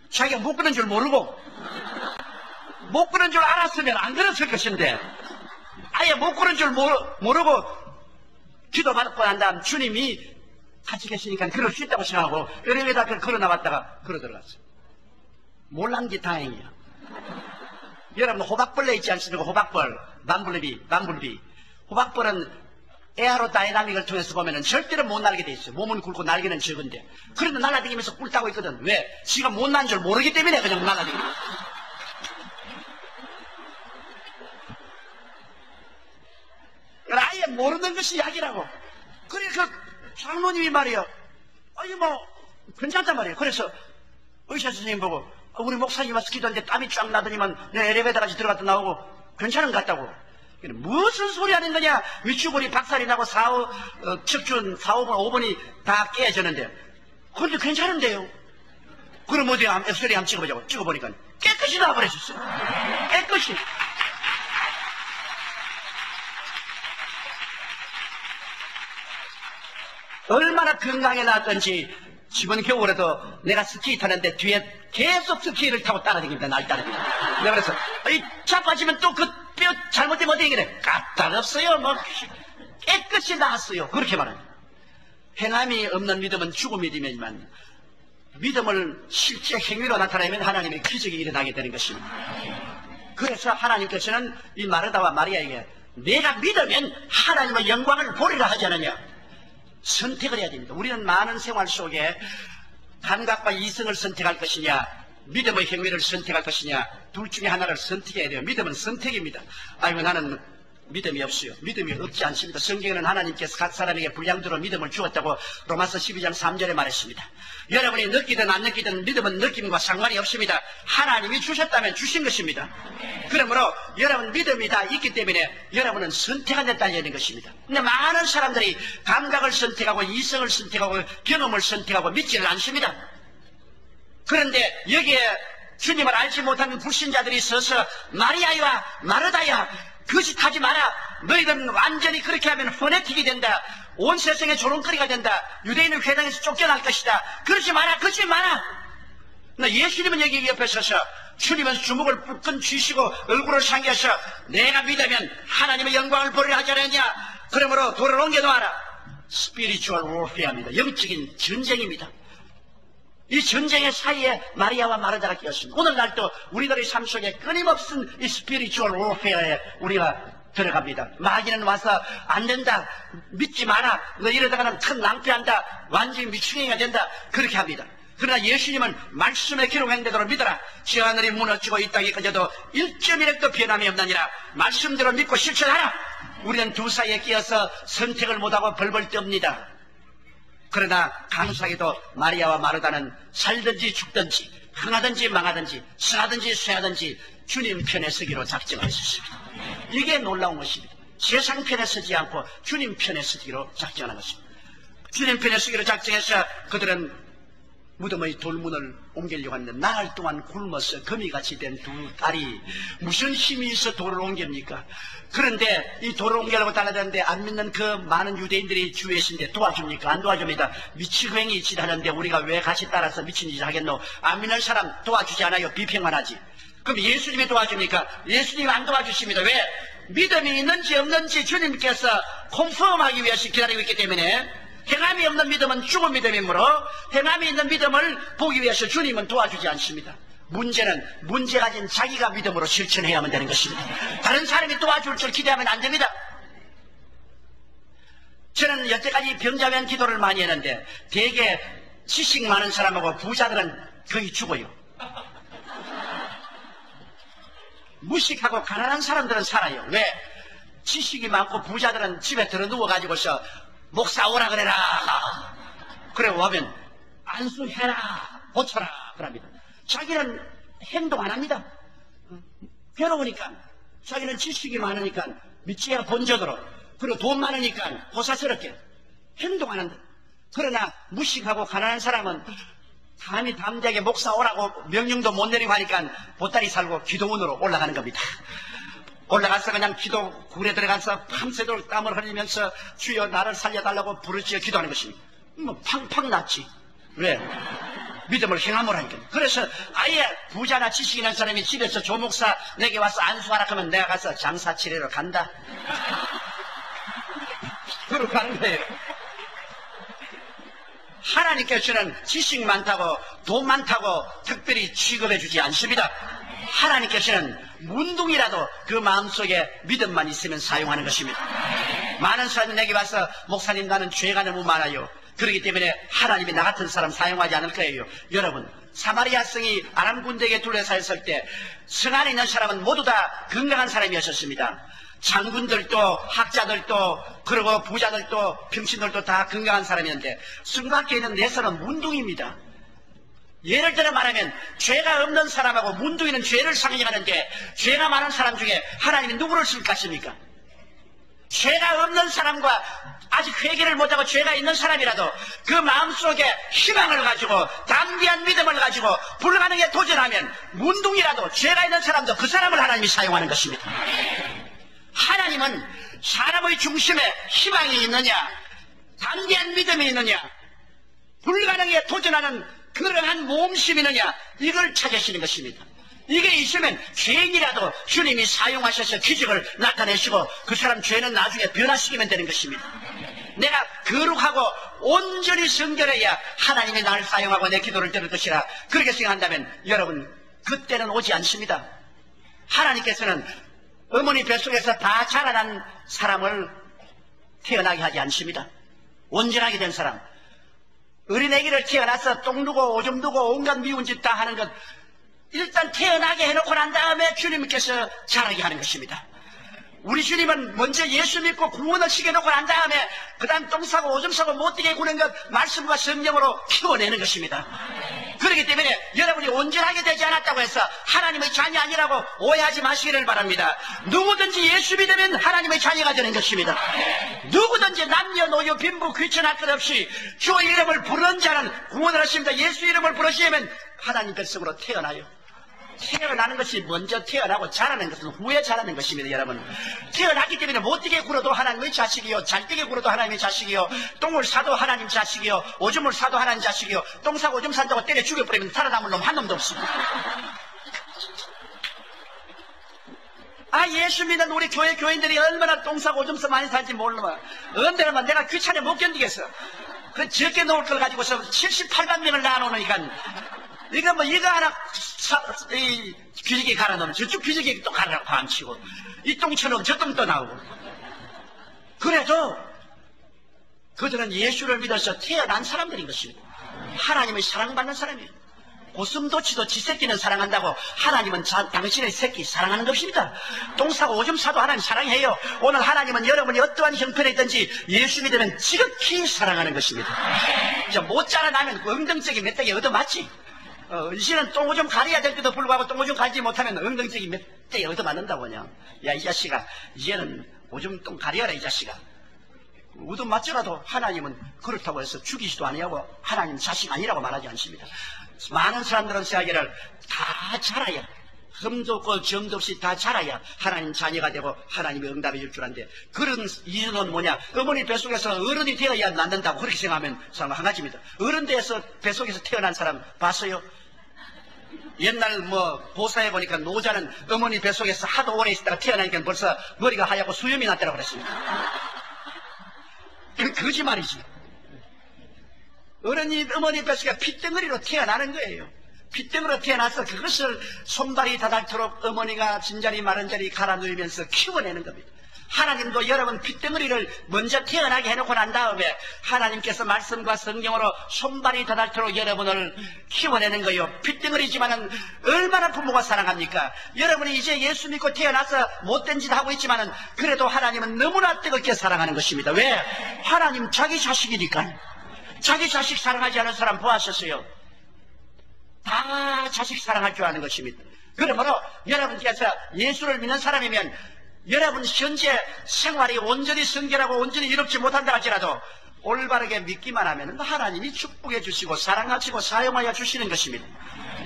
자기가 못 그런 줄 모르고, 못 그런 줄 알았으면 안 그랬을 것인데, 아예 못 그런 줄 모르고 기도받고 난 다음 주님이 같이 계시니까 그럴 수 있다고 생각하고 엘리베이터 앞에 걸어 나왔다가 걸어 들어갔어요. 몰란 게 다행이야. 여러분 호박벌레 있지 않습니까? 호박벌, 만불비. 호박벌은 에어로다이나믹을 통해서 보면은 절대로 못 날게 돼 있어요. 몸은 굵고 날개는 적은데. 그런데 날아다니면서 꿀 따고 있거든. 왜? 지가 못 난 줄 모르기 때문에 그냥 날아다니는 거야. 아예 모르는 것이 약이라고. 그래 그 장로님이 말이에요. 아니 뭐 괜찮단 말이에요. 그래서 의사 선생님 보고 우리 목사님 와서 기도하는데 땀이 쫙 나더니만 내 엘리베이터까지 들어갔다 나오고 괜찮은 것 같다고. 무슨 소리 하는 거냐. 위축골이 박살이 나고 척추 4, 5번, 5번이 다 깨졌는데 그런데 괜찮은데요. 그럼 어디 엑스레이 한번 찍어보자고. 찍어보니까 깨끗이 나와버렸었어요. 깨끗이. 얼마나 건강해 나왔던지. 이번 겨울에도 내가 스키 타는데 뒤에 계속 스키를 타고 따라다닙니다. 날 따라다닙니다. 내가 그래서 자빠지면 또 그 뼈 잘못되면 어떻게 그래. 까딱없어요. 뭐 깨끗이 나았어요. 그렇게 말합니다. 행함이 없는 믿음은 죽은 믿음이지만 믿음을 실제 행위로 나타내면 하나님의 기적이 일어나게 되는 것입니다. 그래서 하나님께서는 이 마르다와 마리아에게 내가 믿으면 하나님의 영광을 보리라 하지 않느냐. 선택을 해야 됩니다. 우리는 많은 생활 속에 감각과 이성을 선택할 것이냐 믿음의 행위를 선택할 것이냐 둘 중에 하나를 선택해야 돼요. 믿음은 선택입니다. 아이고 나는 믿음이 없어요. 믿음이 없지 않습니다. 성경에는 하나님께서 각 사람에게 분량대로 믿음을 주었다고 로마서 12장 3절에 말했습니다. 여러분이 느끼든 안 느끼든 믿음은 느낌과 상관이 없습니다. 하나님이 주셨다면 주신 것입니다. 그러므로 여러분 믿음이 다 있기 때문에 여러분은 선택한 데 딸려있는 것입니다. 근데 많은 사람들이 감각을 선택하고 이성을 선택하고 경험을 선택하고 믿지를 않습니다. 그런데 여기에 주님을 알지 못하는 불신자들이 서서 마리아야 마르다야 거짓하지 마라. 너희들은 완전히 그렇게 하면 허네틱이 된다. 온 세상에 조롱거리가 된다. 유대인은 회당에서 쫓겨날 것이다. 그러지 마라. 그러지 마라. 예수님은 여기 옆에 서서 주님은 주먹을 불끈 쥐시고 얼굴을 상기하셔 내가 믿으면 하나님의 영광을 보리라 하지 않았냐. 그러므로 돌을 옮겨놓아라. 스피리추얼 워페어입니다. 영적인 전쟁입니다. 이 전쟁의 사이에 마리아와 마르다가 끼었습니다. 오늘날도 우리들의 삶 속에 끊임없는 이 스피리추얼 워페어에 우리가 들어갑니다. 마귀는 와서 안 된다. 믿지 마라. 너 이러다가는 큰 낭패한다. 완전히 미충이가 된다. 그렇게 합니다. 그러나 예수님은 말씀에 기록한 대로 믿어라. 지하늘이 무너지고 이 땅이 꺼져도 1.1핵도 변함이 없느니라. 말씀대로 믿고 실천하라. 우리는 두 사이에 끼어서 선택을 못하고 벌벌 떱니다. 그러나 감사하게도 마리아와 마르다는 살든지 죽든지 흥하든지 망하든지 승하든지 쇠하든지 주님 편에 서기로 작정을 했습니다. 이게 놀라운 것입니다. 세상 편에 서지 않고 주님 편에 서기로 작정하는 것입니다. 주님 편에 서기로 작정해서 그들은 무덤의 돌문을 옮기려고 하는데 나흘 동안 굶어서 거미같이 된 두 딸이 무슨 힘이 있어 돌을 옮깁니까? 그런데 이 돌을 옮기려고 달라드는데 안 믿는 그 많은 유대인들이 주위에 있는데 도와줍니까? 안 도와줍니다. 미치광이 짓 하는데 우리가 왜 같이 따라서 미친 짓 하겠노? 안 믿는 사람 도와주지 않아요. 비평만 하지. 그럼 예수님이 도와줍니까? 예수님이 안 도와주십니다. 왜? 믿음이 있는지 없는지 주님께서 컨펌하기 위해서 기다리고 있기 때문에 행함이 없는 믿음은 죽은 믿음이므로 행함이 있는 믿음을 보기 위해서 주님은 도와주지 않습니다. 문제는 문제 가진 자기가 믿음으로 실천해야만 되는 것입니다. 다른 사람이 도와줄 줄 기대하면 안 됩니다. 저는 여태까지 병자면 기도를 많이 했는데 되게 지식 많은 사람하고 부자들은 거의 죽어요. 무식하고 가난한 사람들은 살아요. 왜? 지식이 많고 부자들은 집에 들어 누워가지고서 목사 오라 그래라. 그래 오면 안수해라. 고쳐라. 그럽니다. 자기는 행동 안 합니다. 괴로우니까. 자기는 지식이 많으니까 미치야 본전으로. 그리고 돈 많으니까 고사스럽게 행동 안 한다. 그러나 무식하고 가난한 사람은 감히 담대하게 목사 오라고 명령도 못 내리고 하니까 보따리 살고 기도원으로 올라가는 겁니다. 올라가서 그냥 기도 굴에 들어가서 밤새도록 땀을 흘리면서 주여 나를 살려달라고 부르짖어 기도하는 것입니다. 뭐 팡팡 났지. 왜? 믿음을 행함을 하니까. 그래서 아예 부자나 지식 있는 사람이 집에서 조목사 내게 와서 안수하라 하면 내가 가서 장사 치레로 간다. 그러고 가는 거예요. 하나님께서는 지식 많다고 돈 많다고 특별히 취급해 주지 않습니다. 하나님께서는 문둥이라도 그 마음속에 믿음만 있으면 사용하는 것입니다. 많은 사람이 내게 와서 목사님 나는 죄가 너무 많아요. 그렇기 때문에 하나님이 나 같은 사람 사용하지 않을 거예요. 여러분, 사마리아 성이 아람 군대에게 둘러싸였을 때 성 안에 있는 사람은 모두 다 건강한 사람이었습니다. 장군들도 학자들도 그리고 부자들도 병신들도 다 건강한 사람이었는데 성 밖에 있는 네 사람은 문둥이입니다. 예를 들어 말하면 죄가 없는 사람하고 문둥이는 죄를 상징하는데 죄가 많은 사람 중에 하나님이 누구를 쓸 것입니까? 죄가 없는 사람과 아직 회개를 못하고 죄가 있는 사람이라도 그 마음속에 희망을 가지고 담대한 믿음을 가지고 불가능에 도전하면 문둥이라도 죄가 있는 사람도 그 사람을 하나님이 사용하는 것입니다. 하나님은 사람의 중심에 희망이 있느냐, 담대한 믿음이 있느냐, 불가능에 도전하는 그러한 모험심이 있느냐, 이걸 찾으시는 것입니다. 이게 있으면 죄인이라도 주님이 사용하셔서 기적을 나타내시고 그 사람 죄는 나중에 변화시키면 되는 것입니다. 내가 거룩하고 온전히 성결해야 하나님이 나를 사용하고 내 기도를 들을 것이라 그렇게 생각한다면 여러분 그때는 오지 않습니다. 하나님께서는 어머니 뱃속에서 다 자라난 사람을 태어나게 하지 않습니다. 온전하게 된 사람, 어린애기를 태어나서 똥 누고 오줌 누고 온갖 미운 짓 다 하는 것 일단 태어나게 해놓고 난 다음에 주님께서 자라게 하는 것입니다. 우리 주님은 먼저 예수 믿고 구원을 시켜놓고 난 다음에 그 다음 똥 싸고 오줌 싸고 못되게 구는 것 말씀과 성령으로 키워내는 것입니다. 그렇기 때문에 여러분이 온전하게 되지 않았다고 해서 하나님의 자녀 아니라고 오해하지 마시기를 바랍니다. 누구든지 예수 믿으면 하나님의 자녀가 되는 것입니다. 누구든지 남녀노소 빈부 귀천할 것 없이 주 이름을 부르는 자는 구원을 하십니다. 예수 이름을 부르시면 하나님 백성으로 태어나요. 태어나는 것이 먼저 태어나고 자라는 것은 후에 자라는 것입니다. 여러분, 태어났기 때문에 못되게 굴어도 하나님의 자식이요, 잘되게 굴어도 하나님의 자식이요, 똥을 싸도 하나님 자식이요, 오줌을 싸도 하나님 자식이요, 똥 싸고 오줌 산다고 때려 죽여버리면 살아남을 놈 한 놈도 없습니다. 예수 믿는 우리 교회 교인들이 얼마나 똥 싸고 오줌 싸 많이 살지 모르면 언제나 내가 귀찮게 못 견디겠어. 그 적게 놓을 걸 가지고서 78만 명을 낳아놓으니까 이거 이거 하나 귀지기 갈아 넣으면 저쪽 귀지기 또 갈아 감치고 이 똥처럼 저 똥 또 나오고. 그래도 그들은 예수를 믿어서 태어난 사람들인 것입니다. 하나님의 사랑받는 사람이에요. 고슴도치도 지 새끼는 사랑한다고 하나님은 당신의 새끼 사랑하는 것입니다. 똥 싸고 오줌 싸도 하나님 사랑해요. 오늘 하나님은 여러분이 어떠한 형편에 있든지 예수 믿으면 지극히 사랑하는 것입니다. 못 자라나면 엉덩짝이 몇 대기 얻어맞지. 이제는 똥 오줌 가려야 될 때도 불구하고 똥 오줌 갈지 못하면 엉덩짝이 몇 대기 얻어맞는다고 그냥. 야, 이 자식아, 이제는 오줌 똥 가려라, 이 자식아. 얻어맞더라도 하나님은 그렇다고 해서 죽이지도 아니하고 하나님 자식 아니라고 말하지 않습니다. 많은 사람들은 생각하기를 다 자라야, 흠도 없고 점도 없이 다 자라야 하나님 자녀가 되고 하나님이 응답해 줄 줄 아는데, 그런 이유는 뭐냐? 어머니 뱃속에서 어른이 되어야 낳는다고 그렇게 생각하면 사람 한 가지입니다. 어른 돼서 뱃속에서 태어난 사람 봤어요? 옛날 보사해 보니까 노자는 어머니 뱃속에서 하도 오래 있다가 태어나니까 벌써 머리가 하얗고 수염이 났다고 그랬습니다. 이건 거짓말이지. 어머니 뱃속에 핏덩어리로 태어나는 거예요. 핏덩어리로 태어나서 그것을 손발이 닿도록 어머니가 진자리 마른자리 갈아 누이면서 키워내는 겁니다. 하나님도 여러분 핏덩어리를 먼저 태어나게 해놓고 난 다음에 하나님께서 말씀과 성경으로 손발이 닿도록 여러분을 키워내는 거예요. 핏덩어리지만은 얼마나 부모가 사랑합니까? 여러분이 이제 예수 믿고 태어나서 못된 짓 하고 있지만은 그래도 하나님은 너무나 뜨겁게 사랑하는 것입니다. 왜? 하나님 자기 자식이니까. 자기 자식 사랑하지 않은 사람 보았었어요. 다 자식 사랑할 줄 아는 것입니다. 그러므로 여러분께서 예수를 믿는 사람이면 여러분 현재 생활이 온전히 성결하고 온전히 이롭지 못한다 할지라도 올바르게 믿기만 하면 하나님이 축복해 주시고 사랑하시고 사용하여 주시는 것입니다.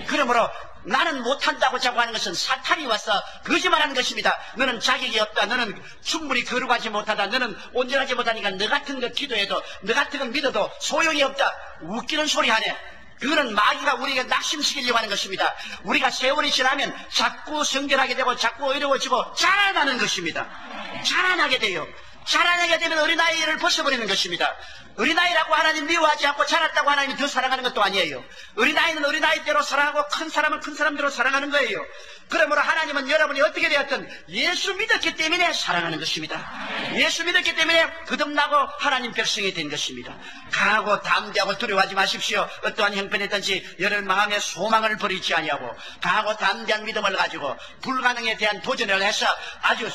그러므로 나는 못한다고 자꾸 하는 것은 사탄이 와서 거짓말하는 것입니다. 너는 자격이 없다. 너는 충분히 거룩하지 못하다. 너는 온전하지 못하니까 너 같은 것 기도해도 너 같은 것 믿어도 소용이 없다. 웃기는 소리 하네. 그거는 마귀가 우리에게 낙심시키려고 하는 것입니다. 우리가 세월이 지나면 자꾸 성결하게 되고 자꾸 어려워지고 자라나는 것입니다. 자라나게 돼요. 자라나게 되면 어린아이를 벗어버리는 것입니다. 어린아이라고 하나님 미워하지 않고 자랐다고 하나님이 더 사랑하는 것도 아니에요. 어린아이는 어린아이대로 사랑하고 큰 사람은 큰 사람대로 사랑하는 거예요. 그러므로 하나님은 여러분이 어떻게 되었든 예수 믿었기 때문에 사랑하는 것입니다. 예수 믿었기 때문에 거듭나고 하나님 백성이 된 것입니다. 강하고 담대하고 두려워하지 마십시오. 어떠한 형편이든지 여러분 마음의 소망을 버리지 아니하고 강하고 담대한 믿음을 가지고 불가능에 대한 도전을 해서 아주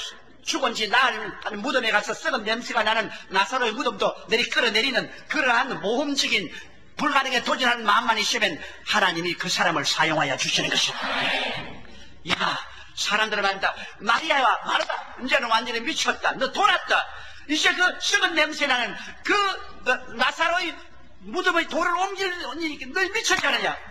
죽은 지 나흘 무덤에 가서 썩은 냄새가 나는 나사로의 무덤도 끌어내리는 그러한 모험적인 불가능에 도전하는 마음만 있으면 하나님이 그 사람을 사용하여 주시는 것입니다. 야, 사람들은 말한다. 마리아와 마르다, 이제는 완전히 미쳤다. 너 돌았다. 이제 그 썩은 냄새 나는 그 나사로의 무덤의 돌을 옮기니 너 미쳤지 않느냐.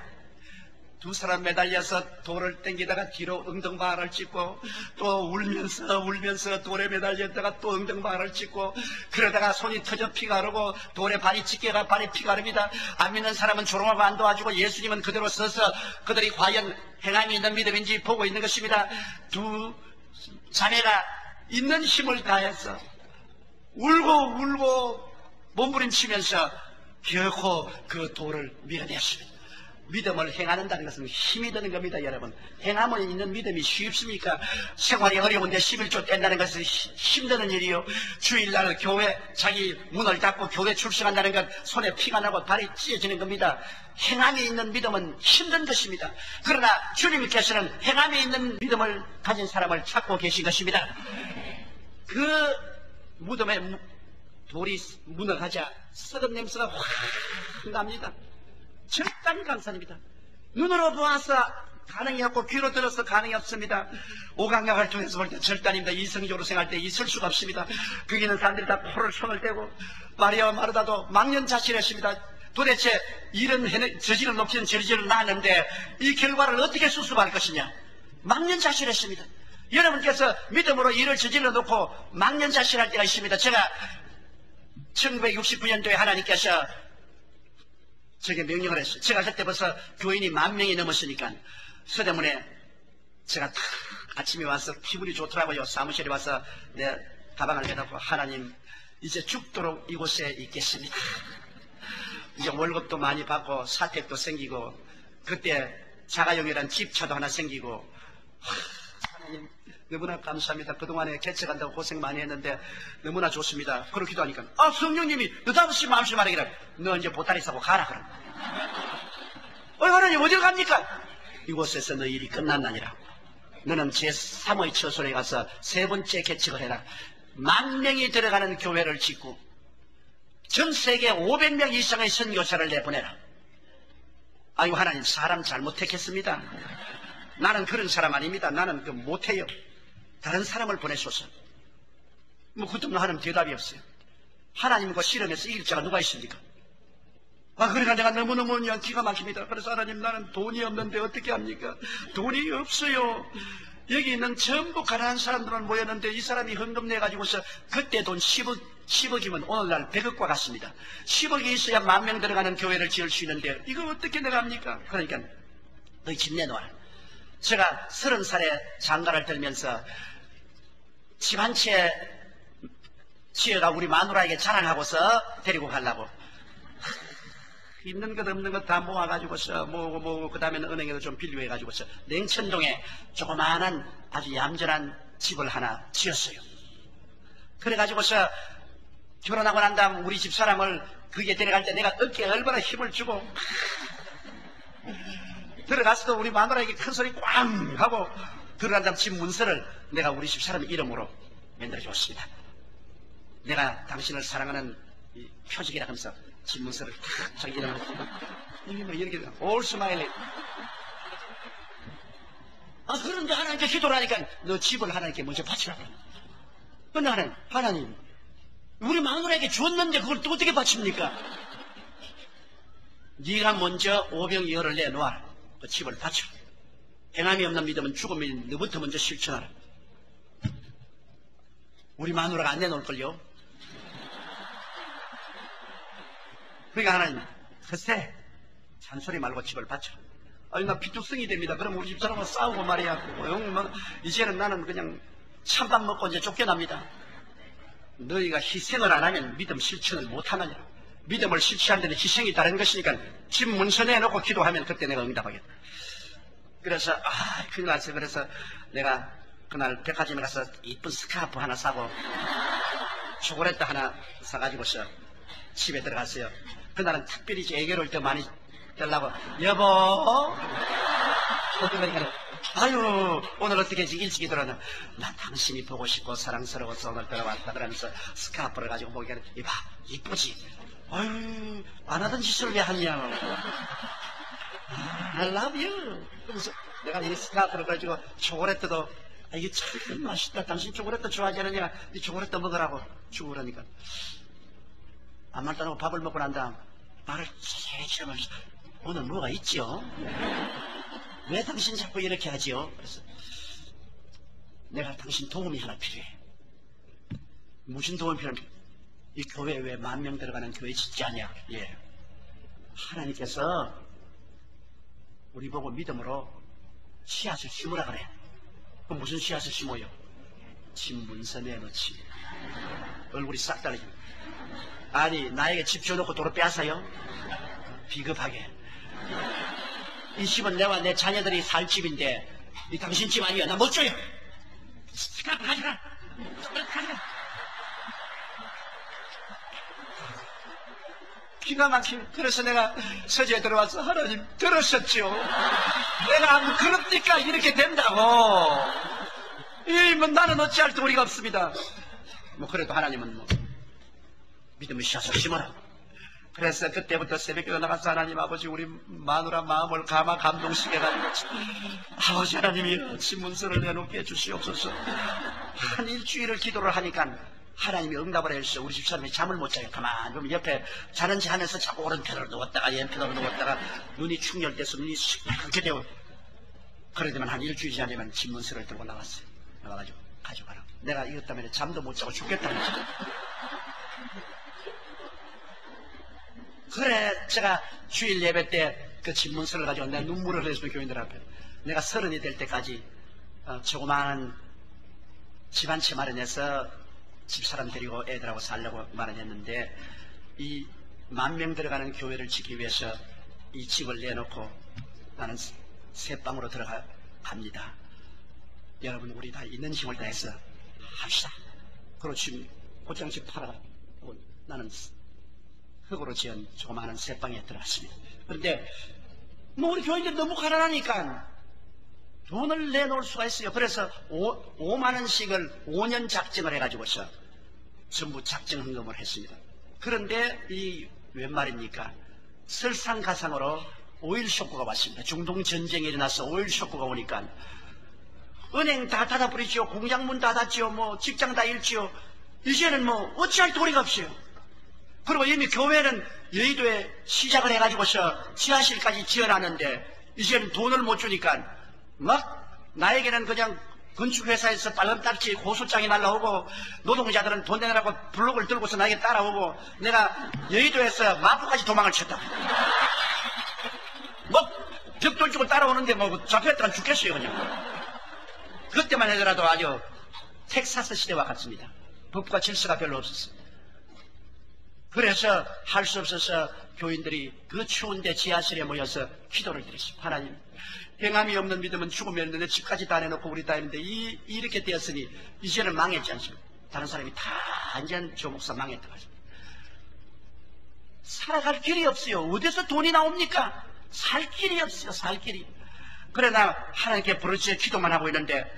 두 사람 매달려서 돌을 땡기다가 뒤로 엉덩방아를 찍고 또 울면서 돌에 매달렸다가 또 엉덩방아를 찍고 그러다가 손이 터져 피가 흐르고 돌에 발이 찢겨가 발에 피가 흐릅니다. 안 믿는 사람은 조롱하고 안 도와주고 예수님은 그대로 서서 그들이 과연 행함이 있는 믿음인지 보고 있는 것입니다. 두 자매가 있는 힘을 다해서 울고 몸부림치면서 결코 그 돌을 밀어냈습니다. 믿음을 행하는다는 것은 힘이 드는 겁니다, 여러분. 행함은 있는 믿음이 쉽습니까? 생활이 어려운데 11조 뗀다는 것은 힘드는 일이요. 주일날 교회 자기 문을 닫고 교회 출석한다는 것 손에 피가 나고 발이 찢어지는 겁니다. 행함이 있는 믿음은 힘든 것입니다. 그러나 주님께서는 행함이 있는 믿음을 가진 사람을 찾고 계신 것입니다. 그 무덤에 돌이 무너가자 썩은 냄새가 확 납니다. 절단 강산입니다. 눈으로 보아서 가능이 없고 귀로 들어서 가능이 없습니다. 오강약을 통해서 볼 때 절단입니다. 이성적으로 생각할 때 있을 수가 없습니다. 거기 있는 사람들이 다 코를 손을 떼고 마리아와 마르다도 망연자실했습니다. 도대체 이런 저지를 높이는 저지를 낳았는데 이 결과를 어떻게 수습할 것이냐. 망연자실했습니다. 여러분께서 믿음으로 일을 저질러 놓고 망연자실할 때가 있습니다. 제가 1969년도에 하나님께서 저게 명령을 했어요. 제가 그때 벌써 교인이 10,000명이 넘었으니까 서대문에 제가 탁 아침에 와서 기분이 좋더라고요. 사무실에 와서 내 가방을 내놓고 하나님 이제 죽도록 이곳에 있겠습니다. 이제 월급도 많이 받고 사택도 생기고 그때 자가용이란 집차도 하나 생기고 하나님 너무나 감사합니다. 그동안에 개척한다고 고생 많이 했는데 너무나 좋습니다. 그렇기도 하니까 성령님이 너다시 마음씨 말하기라 너 이제 보따리 싸고 가라 그럼. 하나님 어딜 갑니까? 이곳에서 너 일이 끝났나니라. 너는 제3의 처소에 가서 3번째 개척을 해라. 10,000명이 들어가는 교회를 짓고 전 세계 500명 이상의 선교사를 내보내라. 아이고 하나님 사람 잘못 택했습니다. 나는 그런 사람 아닙니다. 나는 그 못해요. 다른 사람을 보내소서. 그것도 하나님 대답이 없어요. 하나님과 실험해서 이길 자가 누가 있습니까? 그러니까 내가 너무너무 기가 막힙니다. 그래서 하나님 나는 돈이 없는데 어떻게 합니까? 돈이 없어요. 여기 있는 전부 가난한 사람들은 모였는데 이 사람이 헌금 내가지고서 그때 돈 10억이면 오늘날 100억과 같습니다. 10억이 있어야 10,000명 들어가는 교회를 지을 수 있는데 이거 어떻게 내가 합니까? 그러니까 너희 집 내놓아라. 제가 30살에 장가를 들면서 집 한 채 지어가 우리 마누라에게 자랑하고서 데리고 가려고 있는 것 없는 것 다 모아가지고서 모으고 그 다음에는 은행에도 좀 빌려해가지고서 냉천동에 조그마한 아주 얌전한 집을 하나 지었어요. 그래가지고서 결혼하고 난 다음 우리 집 사람을 거기에 데려갈 때 내가 어깨에 얼마나 힘을 주고 들어가서도 우리 마누라에게 큰 소리 꽝 하고 들어간 다음 집 문서를 내가 우리 집 사람 이름으로 만들어줬습니다. 내가 당신을 사랑하는 표직이라 하면서 집 문서를 탁 자기 이름으로 이렇게 올 스마일리. 그런데 하나님께 기도를 하니까 너 집을 하나님께 먼저 바치라고. 근데 하나님 우리 마누라에게 줬는데 그걸 또 어떻게 바칩니까? 네가 먼저 오병이어를 내놓아라. 그 집을 바쳐. 행함이 없는 믿음은 죽음이 너부터 먼저 실천하라. 우리 마누라가 안 내놓을걸요. 그러니까 하나님 글쎄 잔소리 말고 집을 바쳐. 아니, 나 비투성이 됩니다. 그럼 우리 집사람하고 싸우고 말이야. 이제는 나는 그냥 찬밥 먹고 이제 쫓겨납니다. 너희가 희생을 안 하면 믿음 실천을 못 하느냐. 믿음을 실천하는 데는 희생이 다른 것이니까 집 문서 내놓고 기도하면 그때 내가 응답하겠다. 그래서 큰일 났어요. 그래서 내가 그날 백화점에 가서 이쁜 스카프 하나 사고 초콜릿도 하나 사가지고서 집에 들어갔어요. 그날은 특별히 애교를 더 많이 달라고. 여보, 아유, 오늘 어떻게 일찍이 들어왔나. 난 당신이 보고 싶고 사랑스러워서 오늘 들어왔다. 그러면서 스카프를 가지고 보기에는 이봐, 이쁘지. 아유, 안 하던 짓을 왜 하냐. I love you. 그래서 내가 이 스카프를 가지고 초콜릿도 이게 참 맛있다. 당신 초콜릿도 좋아하지 않느냐. 이 초콜릿도 먹으라고 주고 그러니까 아무 말도 안 하고 밥을 먹고 난 다음 말을 세게 치면서 오늘 뭐가 있죠? 왜 당신 자꾸 이렇게 하지요? 그래서 내가 당신 도움이 하나 필요해. 무슨 도움이 필요해? 이 교회 왜 10,000명 들어가는 교회 짓지 않냐? 예. 하나님께서 우리 보고 믿음으로 씨앗을 심으라 그래. 그럼 무슨 씨앗을 심어요? 집 문서 내놓지. 얼굴이 싹 달리지. 아니, 나에게 집 줘놓고 도로 빼앗아요? 비겁하게. 이 집은 내와 내 자녀들이 살 집인데 이 당신 집 아니야. 나 못 줘요. 스카프 가져가. 가져가. 기가 막히네. 그래서 내가 서재에 들어와서 하나님 들으셨죠? 내가 그럽니까? 이렇게 된다고. 나는 어찌할 도리가 없습니다. 그래도 하나님은 믿음의 씨앗을 심어라. 그래서 그때부터 새벽기도 나가서 하나님 아버지 우리 마누라 마음을 감동시게 해가지고 아버지 하나님이 신문서를 내놓게 해주시옵소서. 한 일주일을 기도를 하니까 하나님이 응답을 해주셔서 우리 집사람이 잠을 못 자요. 가만 좀 옆에 자는지 하면서 자꾸 오른편으로 누웠다가 왼편으로 누웠다가 눈이 충혈돼서 눈이 시커멓게 되고 그러더만 한 일주일 지나면 신문서를 들고 나왔어요. 나와가지고 가져가라. 내가 이것 때문에 잠도 못 자고 죽겠다는 거죠. 그래 제가 주일 예배 때 그 집문서를 가지고 내가 눈물을 흘렸으면 교인들 앞에 내가 30이 될 때까지 조그마한 집 한 채 마련해서 집사람 데리고 애들하고 살려고 마련했는데 이 10,000명 들어가는 교회를 짓기 위해서 이 집을 내놓고 나는 새 방으로 들어갑니다. 여러분 우리 다 있는 힘을 다해서 합시다. 그리고 지금 고장집 팔아 나는 흙으로 지은 조그마한 새방에 들어갔습니다. 그런데 우리 교인들이 너무 가난하니까 돈을 내놓을 수가 있어요. 그래서 5만 원씩을 5년 작정을 해가지고서 전부 작정 헌금을 했습니다. 그런데 이 웬 말입니까? 설상가상으로 오일 쇼크가 왔습니다. 중동 전쟁이 일어나서 오일 쇼크가 오니까 은행 다 닫아버리지요. 공장 문 닫았지요. 직장 다 잃지요. 이제는 어찌할 도리가 없어요. 그리고 이미 교회는 여의도에 시작을 해가지고서 지하실까지 지어놨는데 이제는 돈을 못 주니까 나에게는 그냥 건축회사에서 빨간 딱지 고소장이 날라오고 노동자들은 돈 내라고 블록을 들고서 나에게 따라오고 내가 여의도에서 마포까지 도망을 쳤다. 벽돌 주고 따라오는데 잡혔다가 죽겠어요 그냥. 그때만 하더라도 아주 텍사스 시대와 같습니다. 법과 질서가 별로 없었어요. 그래서 할 수 없어서 교인들이 그 추운데 지하실에 모여서 기도를 드렸습니다. 하나님, 행함이 없는 믿음은 죽으면 내 집까지 다 내놓고 우리 다 했는데 이렇게 되었으니 이제는 망했지 않습니까? 다른 사람이 다 완전 조 목사 망했다고 하십니다. 살아갈 길이 없어요. 어디서 돈이 나옵니까? 살 길이 없어요. 살 길이. 그래 나 하나님께 부르짖어 기도만 하고 있는데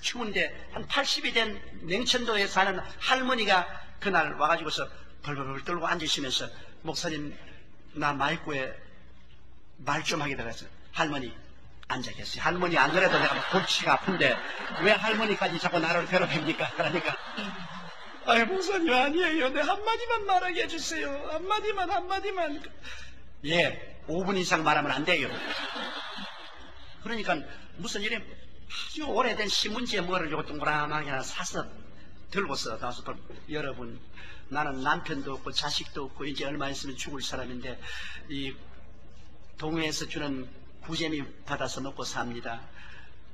추운데 한 80이 된 냉천도에 사는 할머니가 그날 와가지고서 벌벌벌 떨고 앉으시면서 목사님 나 마이크에 말 좀 하게 되었어요. 할머니 앉아 계세요. 할머니 안 그래도 내가 골치가 아픈데 왜 할머니까지 자꾸 나를 괴롭힙니까? 그러니까 아이 목사님 아니에요. 내 한마디만 말하게 해주세요. 한마디만. 예, 5분 이상 말하면 안 돼요. 그러니까 무슨 이래 아주 오래된 신문지에 뭐를 요거 동그라하게 하나 사서 들고서 가서 여러분 나는 남편도 없고 자식도 없고 이제 얼마 있으면 죽을 사람인데 이 동회에서 주는 구제미 받아서 먹고 삽니다.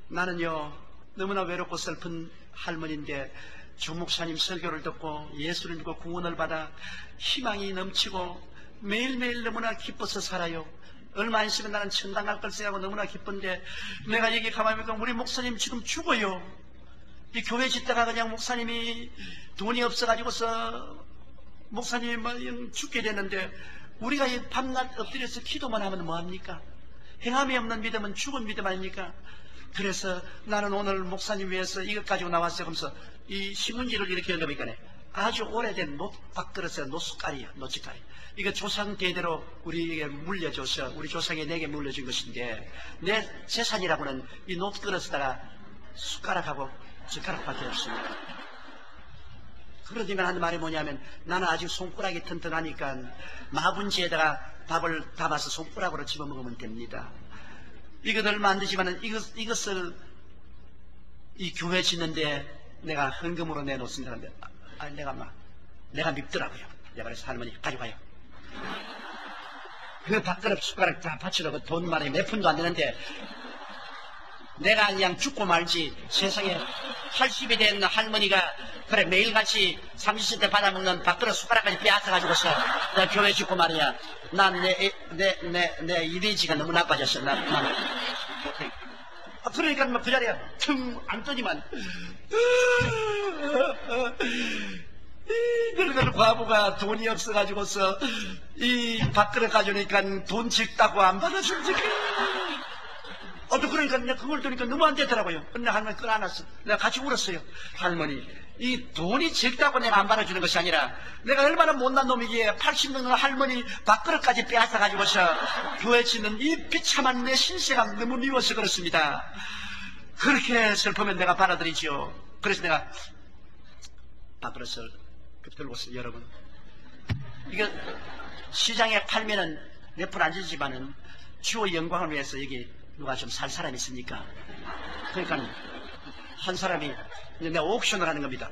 나는요 너무나 외롭고 슬픈 할머니인데 주 목사님 설교를 듣고 예수를 믿고 구원을 받아 희망이 넘치고 매일매일 너무나 기뻐서 살아요. 얼마 안 있으면 나는 천당 갈 걸 생각하고 너무나 기쁜데 내가 여기 가만히 보니까 우리 목사님 지금 죽어요. 이 교회 짓다가 그냥 목사님이 돈이 없어가지고서 목사님이 막 죽게 되는데 우리가 이 밤낮 엎드려서 기도만 하면 뭐합니까? 행함이 없는 믿음은 죽은 믿음 아닙니까? 그래서 나는 오늘 목사님 위해서 이것 가지고 나왔어요. 그러면서 이 신문지를 이렇게 읽어보니까 아주 오래된 밥그릇에 노숟가리요, 노숟가리. 이거 조상 대대로 우리에게 물려줘서 우리 조상이 내게 물려준 것인데 내 재산이라고는 이 노그릇에다가 숟가락하고 젓가락밖에 없습니다. 그러니까 하는 말이 뭐냐면 나는 아직 손가락이 튼튼하니까 마분지에다가 밥을 담아서 손가락으로 집어먹으면 됩니다. 이것 얼마 안 되지만은 이것을 이 교회 짓는데 내가 헌금으로 내놓습니다. 내가 밉더라고요. 내가 그래서 할머니 가져가요. 그 밥그릇 숟가락 다 받치려고 돈 말이 몇 푼도 안 되는데 내가 그냥 죽고 말지 세상에 80이 된 할머니가 그래 매일같이 30대 받아먹는 밥그릇 숟가락까지 빼앗아가지고서 나 교회 죽고 말이야. 난 내 이미지가 너무 나빠졌어. 그러니까 막 그 자리에 퉁 앉더니만 늙은 과부가 돈이 없어가지고서 이 밥그릇 가져오니까 돈 적다고 안 받아주지. 그러니까 내가 그걸 들으니까 너무 안 되더라고요. 근데 할머니 끌어안았어. 내가 같이 울었어요. 할머니, 이 돈이 적다고 내가 안 받아주는 것이 아니라 내가 얼마나 못난 놈이기에 80년 할머니 밥그릇까지 빼앗아가지고서 교회 짓는 이 비참한 내 신세가 너무 미워서 그렇습니다. 그렇게 슬프면 내가 받아들이지요. 그래서 내가 밥그릇을 들고서 여러분 이거 시장에 팔면은 몇 푼 안 주지만은 주의 영광을 위해서 여기 누가 좀 살 사람이 있습니까? 그러니까 한 사람이 내가 옥션을 하는 겁니다.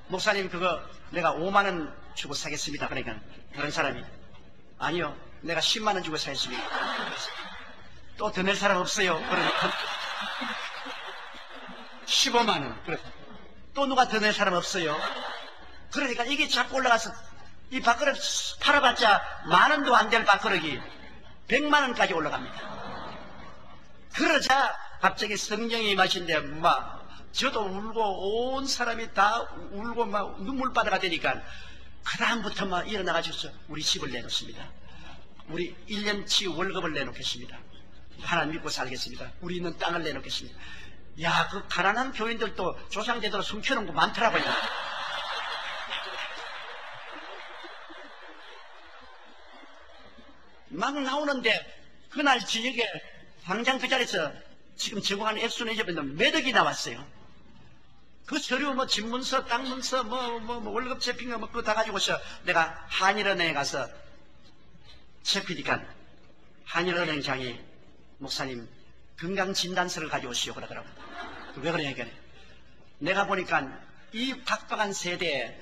목사님 그거 내가 5만 원 주고 사겠습니다. 그러니까 다른 사람이 아니요 내가 10만 원 주고 사겠습니다. 또 더 낼 사람 없어요. 그러니까 15만 원. 그래. 또 누가 더 낼 사람 없어요. 그러니까 이게 자꾸 올라가서 이 밥그릇 팔아봤자 10,000원도 안 될 밥그릇이 100만 원까지 올라갑니다. 그러자 갑자기 성령이 임하신데 막 저도 울고 온 사람이 다 울고 막 눈물바다가 되니까 그 다음부터 막 일어나가지고 우리 집을 내놓습니다. 우리 1년치 월급을 내놓겠습니다. 하나님 믿고 살겠습니다. 우리 있는 땅을 내놓겠습니다. 야, 그 가난한 교인들도 조상제대로 숨겨놓은 거 많더라고요. 막 나오는데 그날 저녁에 당장 그 자리에서 지금 제공하는 액수는 잊어버렸는데 매덕이 나왔어요. 그 서류 뭐 집문서, 땅문서, 월급 채핑 뭐 그거 다 가지고서 내가 한일은행에 가서 채피니까 한일은행장이 목사님 건강진단서를 가져오시오 그러더라고. 왜 그러냐니까 내가 보니까 이 각박한 세대에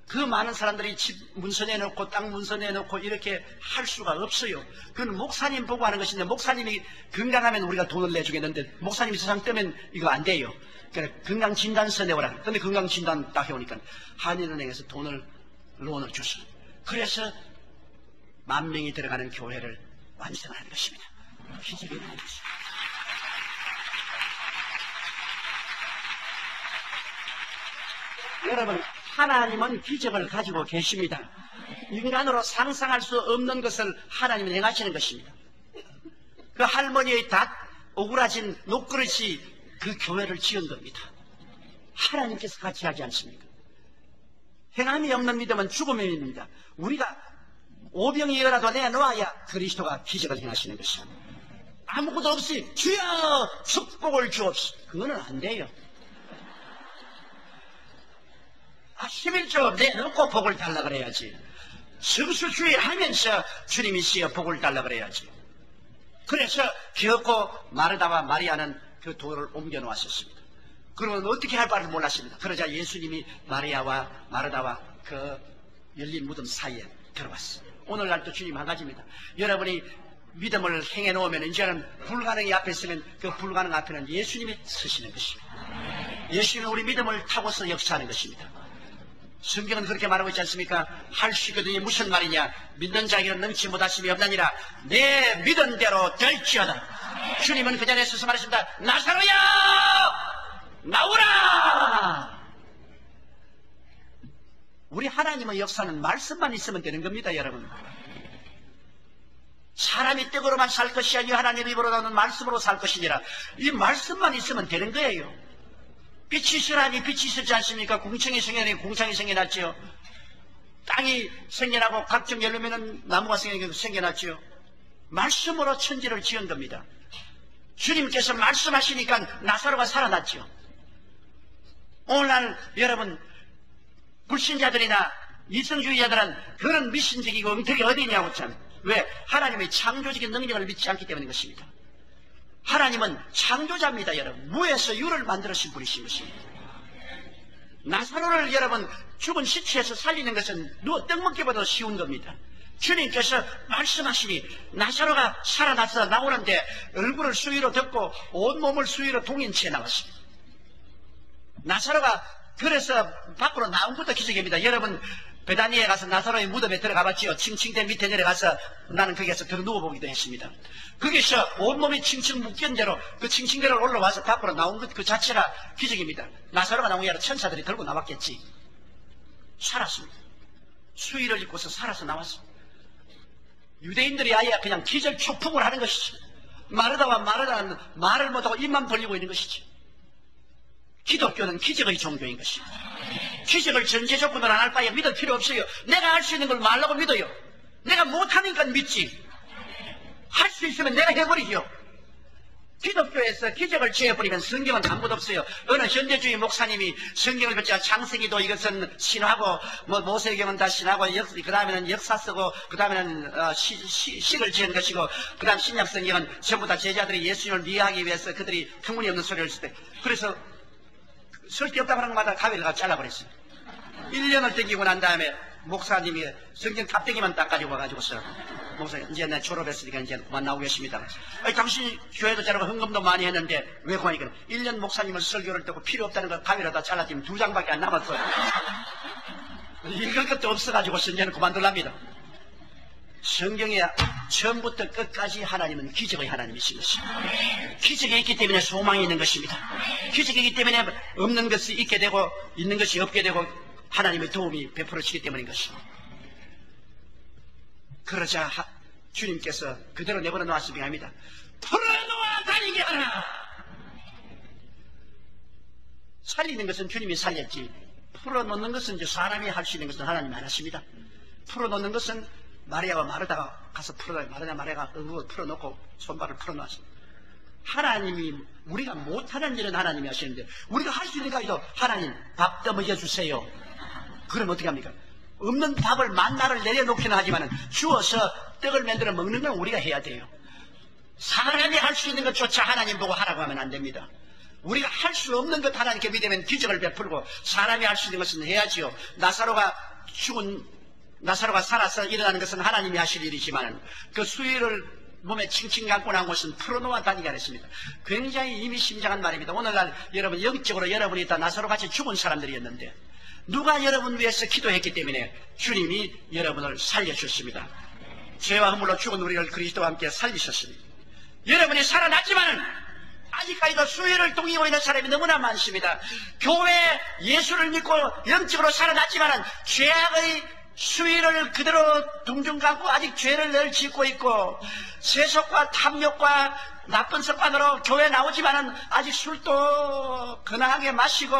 그 많은 사람들이 집 문서 내놓고 땅 문서 내놓고 이렇게 할 수가 없어요. 그건 목사님 보고 하는 것인데 목사님이 건강하면 우리가 돈을 내주겠는데 목사님이 세상 뜨면 이거 안 돼요. 그러니까 건강진단서 내오라. 근데 건강진단 딱 해오니까 한일은행에서 론을 줬어. 그래서 10,000명이 들어가는 교회를 완성하는 것입니다. 기적이 일어나는 것입니다. 여러분 하나님은 기적을 가지고 계십니다. 인간으로 상상할 수 없는 것을 하나님은 행하시는 것입니다. 그 할머니의 다 오그라진 녹그릇이 그 교회를 지은 겁니다. 하나님께서 같이 하지 않습니까? 행함이 없는 믿음은 죽음의 믿음입니다. 우리가 오병이어라도 내놓아야 그리스도가 기적을 행하시는 것입니다. 아무것도 없이 주여 축복을 주옵소서. 그거는 안 돼요. 11조 내놓고 복을 달라 그래야지. 성수주의 하면서 주님이시여 복을 달라 그래야지. 그래서 기어코 마르다와 마리아는 그 돌을 옮겨 놓았었습니다. 그러면 어떻게 할 바를 몰랐습니다. 그러자 예수님이 마리아와 마르다와 그 열린 무덤 사이에 들어갔어요. 오늘날도 주님 한 가지입니다. 여러분이 믿음을 행해 놓으면 이제는 불가능이 앞에 있으면 그 불가능 앞에는 예수님이 서시는 것입니다. 예수님은 우리 믿음을 타고서 역사하는 것입니다. 성경은 그렇게 말하고 있지 않습니까? 할 수 있거든요. 무슨 말이냐? 믿는 자에게는 능치 못하심이 없나니라. 내 믿은 대로 될지어다. 주님은 그 자리에 서서 말했습니다. 나사로야! 나오라! 우리 하나님의 역사는 말씀만 있으면 되는 겁니다, 여러분. 사람이 떡으로만 살 것이 아니요 하나님의 입으로 나오는 말씀으로 살 것이니라. 이 말씀만 있으면 되는 거예요. 빛이 있으라니 빛이 있었지 않습니까? 궁창이 생겨나니 궁창이 생겨났지요. 땅이 생겨나고 각종 열매는 나무가 생겨났지요. 말씀으로 천지를 지은 겁니다. 주님께서 말씀하시니까 나사로가 살아났죠. 오늘날 여러분 불신자들이나 이성주의자들은 그런 미신적이고 엉터리 어디냐고 참. 왜? 하나님의 창조적인 능력을 믿지 않기 때문인 것입니다. 하나님은 창조자입니다, 여러분. 무에서 유를 만들으신 분이신 것입니다. 나사로를 여러분 죽은 시체에서 살리는 것은 떡 먹기보다 쉬운 겁니다. 주님께서 말씀하시니 나사로가 살아나서 나오는데 얼굴을 수위로 덮고 온몸을 수위로 동인 채 나왔습니다. 나사로가 그래서 밖으로 나온 것도 기적입니다. 여러분 베다니에 가서 나사로의 무덤에 들어가 봤지요. 칭칭대 밑에 내려가서 나는 거기에서 들어 누워보기도 했습니다. 거기서 온몸이 칭칭 묶인 대로 그 칭칭대를 올라와서 밖으로 나온 것 그 자체가 기적입니다. 나사로가 나온 게 아니라 천사들이 들고 나왔겠지. 살았습니다. 수의를 입고서 살아서 나왔습니다. 유대인들이 아예 그냥 기절 초풍을 하는 것이죠. 마르다가 말을 못하고 입만 벌리고 있는 것이죠. 기독교는 기적의 종교인 것입니다. 기적을 전제 조건으로 안 할 바에 믿을 필요 없어요. 내가 할 수 있는 걸 말라고 믿어요. 내가 못하니까 믿지. 할 수 있으면 내가 해버리죠. 기독교에서 기적을 지어버리면 성경은 아무것도 없어요. 어느 현대주의 목사님이 성경을 펼쳐 창세기도 이것은 신하고 뭐 모세경은 다 신하고 그 다음에는 역사 쓰고 그 다음에는 시를 지은 것이고 그 다음 신약 성경은 전부 다 제자들이 예수님을 미워하기 위해서 그들이 터무니없는 소리를 쓸 때 그래서 쓸 데 없다고 하는 것마다 가위를 가서 잘라버렸어요. 1년을 땡기고 난 다음에 목사님이 성경 갑대기만 딱 가지고 와가지고서 목사님 이제 내 졸업했으니까 이제 그만 나오고 계십니다. 아니, 당신이 교회도 잘하고 헌금도 많이 했는데 왜 그러니까 1년 목사님을 설교를 듣고 필요 없다는 걸 가위로 다 잘라지면 2장밖에 안 남았어요. 읽을 것도 없어가지고서 이제는 그만둘랍니다. 성경에 처음부터 끝까지 하나님은 기적의 하나님이신 것입니다. 기적이 있기 때문에 소망이 있는 것입니다. 기적이 있기 때문에 없는 것이 있게 되고 있는 것이 없게 되고 하나님의 도움이 베풀어지기 때문인 것입니다. 그러자 주님께서 그대로 내버려 놓았으면 합니다. 풀어놓아 다니게 하라. 살리는 것은 주님이 살렸지 풀어놓는 것은 이제 사람이 할 수 있는 것은 하나님이 안 하십니다. 풀어놓는 것은 마리아와 마르다가 가서 마리아가 풀어놓고 손발을 풀어놨습니다. 하나님이 우리가 못하는 일은 하나님이 하시는데 우리가 할 수 있는 가지고 하나님 밥 떠먹여 주세요. 그럼 어떻게 합니까? 없는 밥을 만나를 내려놓기는 하지만 주어서 떡을 만들어 먹는 건 우리가 해야 돼요. 사람이 할 수 있는 것조차 하나님 보고 하라고 하면 안 됩니다. 우리가 할 수 없는 것 하나님께 믿으면 기적을 베풀고 사람이 할 수 있는 것은 해야지요. 나사로가 살아서 일어나는 것은 하나님이 하실 일이지만 그 수위를 몸에 칭칭 감고 난 것은 풀어놓아 다니게 하랬습니다. 굉장히 의미심장한 말입니다. 오늘날 여러분 영적으로 여러분이 다 나사로같이 죽은 사람들이었는데 누가 여러분 위해서 기도했기 때문에 주님이 여러분을 살려주셨습니다. 죄와 허물로 죽은 우리를 그리스도와 함께 살리셨습니다. 여러분이 살아났지만 아직까지도 수위를 동의하고 있는 사람이 너무나 많습니다. 교회 예수를 믿고 영적으로 살아났지만 죄악의 수위를 그대로 둥둥 감고 아직 죄를 늘 짓고 있고 세속과 탐욕과 나쁜 습관으로 교회 나오지만은 아직 술도 근하게 마시고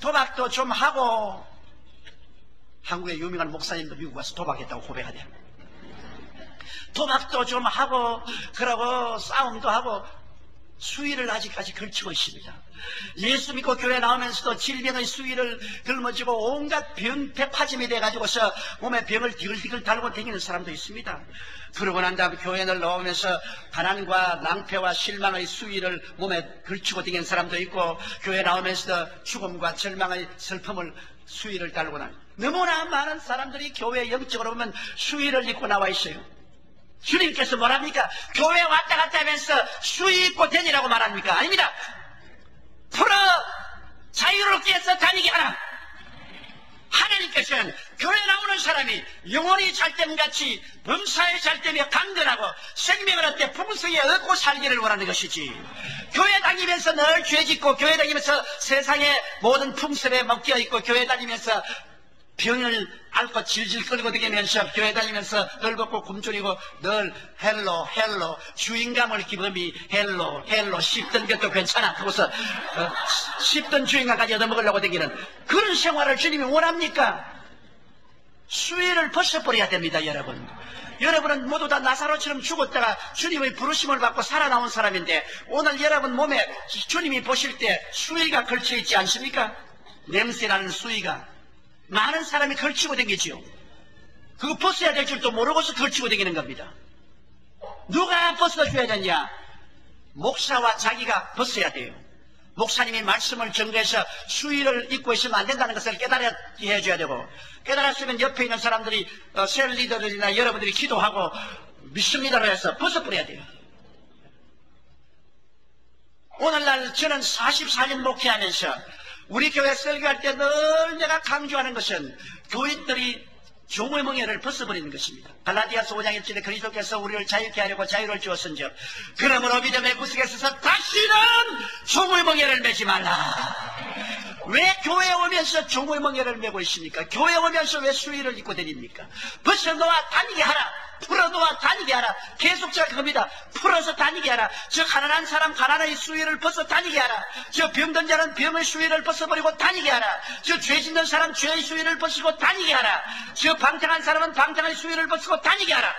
도박도 좀 하고 한국의 유명한 목사님도 미국 와서 도박했다고 고백하대요. 도박도 좀 하고 그러고 싸움도 하고 수위를 아직까지 걸치고 있습니다. 예수 믿고 교회 나오면서도 질병의 수위를 짊어지고 온갖 병폐파짐이 돼가지고서 몸에 병을 디글디글 달고 다니는 사람도 있습니다. 그러고 난 다음에 교회를 나오면서 가난과 낭패와 실망의 수위를 몸에 걸치고 다니는 사람도 있고 교회 나오면서도 죽음과 절망의 슬픔을 수위를 달고 난 너무나 많은 사람들이 교회 영적으로 보면 수의를 입고 나와 있어요. 주님께서 뭐랍니까? 교회 왔다 갔다 하면서 수의 입고 다니라고 말합니까? 아닙니다. 풀어 자유롭게 해서 다니게 하라. 하나님께서는 교회 나오는 사람이 영혼이 잘됨같이 범사에 잘되며 강건하고 생명을 얻되 풍성히 얻고 살기를 원하는 것이지, 교회 다니면서 늘 죄짓고 교회 다니면서 세상의 모든 풍습에 먹혀 있고 교회 다니면서 병을 앓고 질질 끌고 다니면서 교회 다니면서 덜겁고 굶주리고 늘 헬로 주인감을 기범이 헬로 씹던 것도 괜찮아 그것서 씹던 주인감까지 얻어먹으려고 다니는 그런 생활을 주님이 원합니까? 수위를 벗어버려야 됩니다. 여러분은 모두 다 나사로처럼 죽었다가 주님의 부르심을 받고 살아나온 사람인데, 오늘 여러분 몸에 주님이 보실 때 수위가 걸쳐있지 않습니까? 냄새나는 수위가 많은 사람이 걸치고 다니지요. 그거 벗어야 될 줄도 모르고서 걸치고 다니는 겁니다. 누가 벗어줘야 되냐? 목사와 자기가 벗어야 돼요. 목사님이 말씀을 전개해서 수의를 입고 있으면 안 된다는 것을 깨달게 해줘야 되고, 깨달았으면 옆에 있는 사람들이 셀 리더들이나 여러분들이 기도하고 믿습니다로 해서 벗어버려야 돼요. 오늘날 저는 44년 목회하면서 우리 교회 설교할 때 늘 내가 강조하는 것은 교인들이 종의 멍에를 벗어버리는 것입니다. 갈라디아서 5장 1절에 그리스도께서 우리를 자유케 하려고 자유를 주었은즉 그러므로 믿음의 구석에 서서 다시는 종의 멍에를 매지 말라. 왜 교회에 오면서 종의 멍에를 메고 있습니까? 교회에 오면서 왜 수의를 입고 다닙니까? 벗어놓아 다니게 하라. 풀어놓아 다니게 하라. 계속적으로 그겁니다. 풀어서 다니게 하라. 저 가난한 사람 가난의 수위를 벗어 다니게 하라. 저 병든 자는 병의 수위를 벗어버리고 다니게 하라. 저 죄 짓는 사람 죄의 수위를 벗고 다니게 하라. 저 방탕한 사람은 방탕의 수위를 벗고 다니게 하라.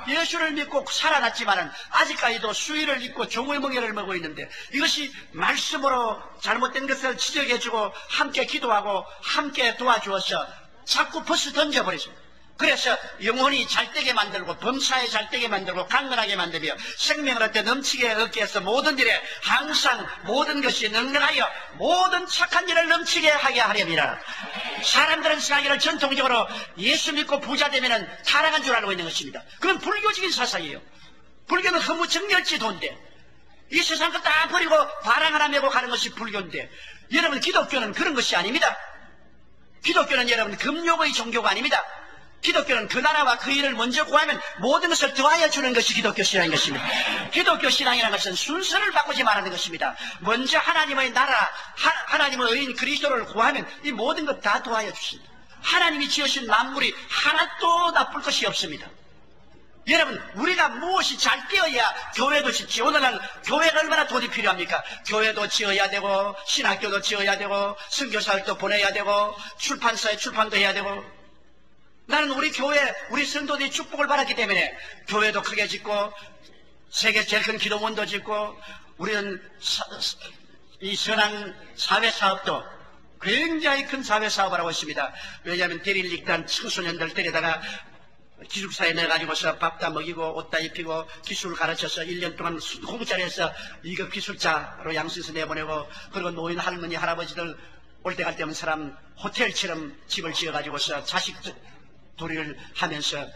예수를 믿고 살아났지만은 아직까지도 수위를 입고 종의 멍에를 메고 있는데, 이것이 말씀으로 잘못된 것을 지적해주고 함께 기도하고 함께 도와주어서 자꾸 벗어 던져버리죠. 그래서 영혼이 잘되게 만들고 범사에 잘되게 만들고 강건하게 만들며 생명을 얻되 넘치게 얻게 해서 모든 일에 항상 모든 것이 능력하여 모든 착한 일을 넘치게 하게 하렵니다. 사람들은 생각하기를 전통적으로 예수 믿고 부자 되면은 타락한 줄 알고 있는 것입니다. 그건 불교적인 사상이에요. 불교는 허무정렬지도인데 이 세상 거 다 버리고 바람 하나 메고 가는 것이 불교인데, 여러분 기독교는 그런 것이 아닙니다. 기독교는 여러분 금욕의 종교가 아닙니다. 기독교는 그 나라와 그 일을 먼저 구하면 모든 것을 더하여 주는 것이 기독교 신앙인 것입니다. 기독교 신앙이라는 것은 순서를 바꾸지 말하는 것입니다. 먼저 하나님의 나라, 하나님의 의인 그리스도를 구하면 이 모든 것 다 더하여 주십니다. 하나님이 지으신 만물이 하나도 나쁠 것이 없습니다. 여러분, 우리가 무엇이 잘 되어야 교회도 짓지. 오늘날 교회가 얼마나 돈이 필요합니까? 교회도 지어야 되고 신학교도 지어야 되고 선교사들도 보내야 되고 출판사에 출판도 해야 되고. 나는 우리 교회, 우리 성도들이 축복을 받았기 때문에 교회도 크게 짓고 세계 제일 큰 기도원도 짓고, 우리는 이 선한 사회사업도 굉장히 큰 사회사업을 하고 있습니다. 왜냐하면 대리릭단 청소년들 데려다가 기숙사에 내가지고서 밥 다 먹이고 옷 다 입히고 기술을 가르쳐서 1년 동안 공짜로 해서 2급 기술자로 양수에서 내보내고, 그리고 노인 할머니 할아버지들 올 때 갈 때 없는 사람 호텔처럼 집을 지어가지고서 자식 도리를 하면서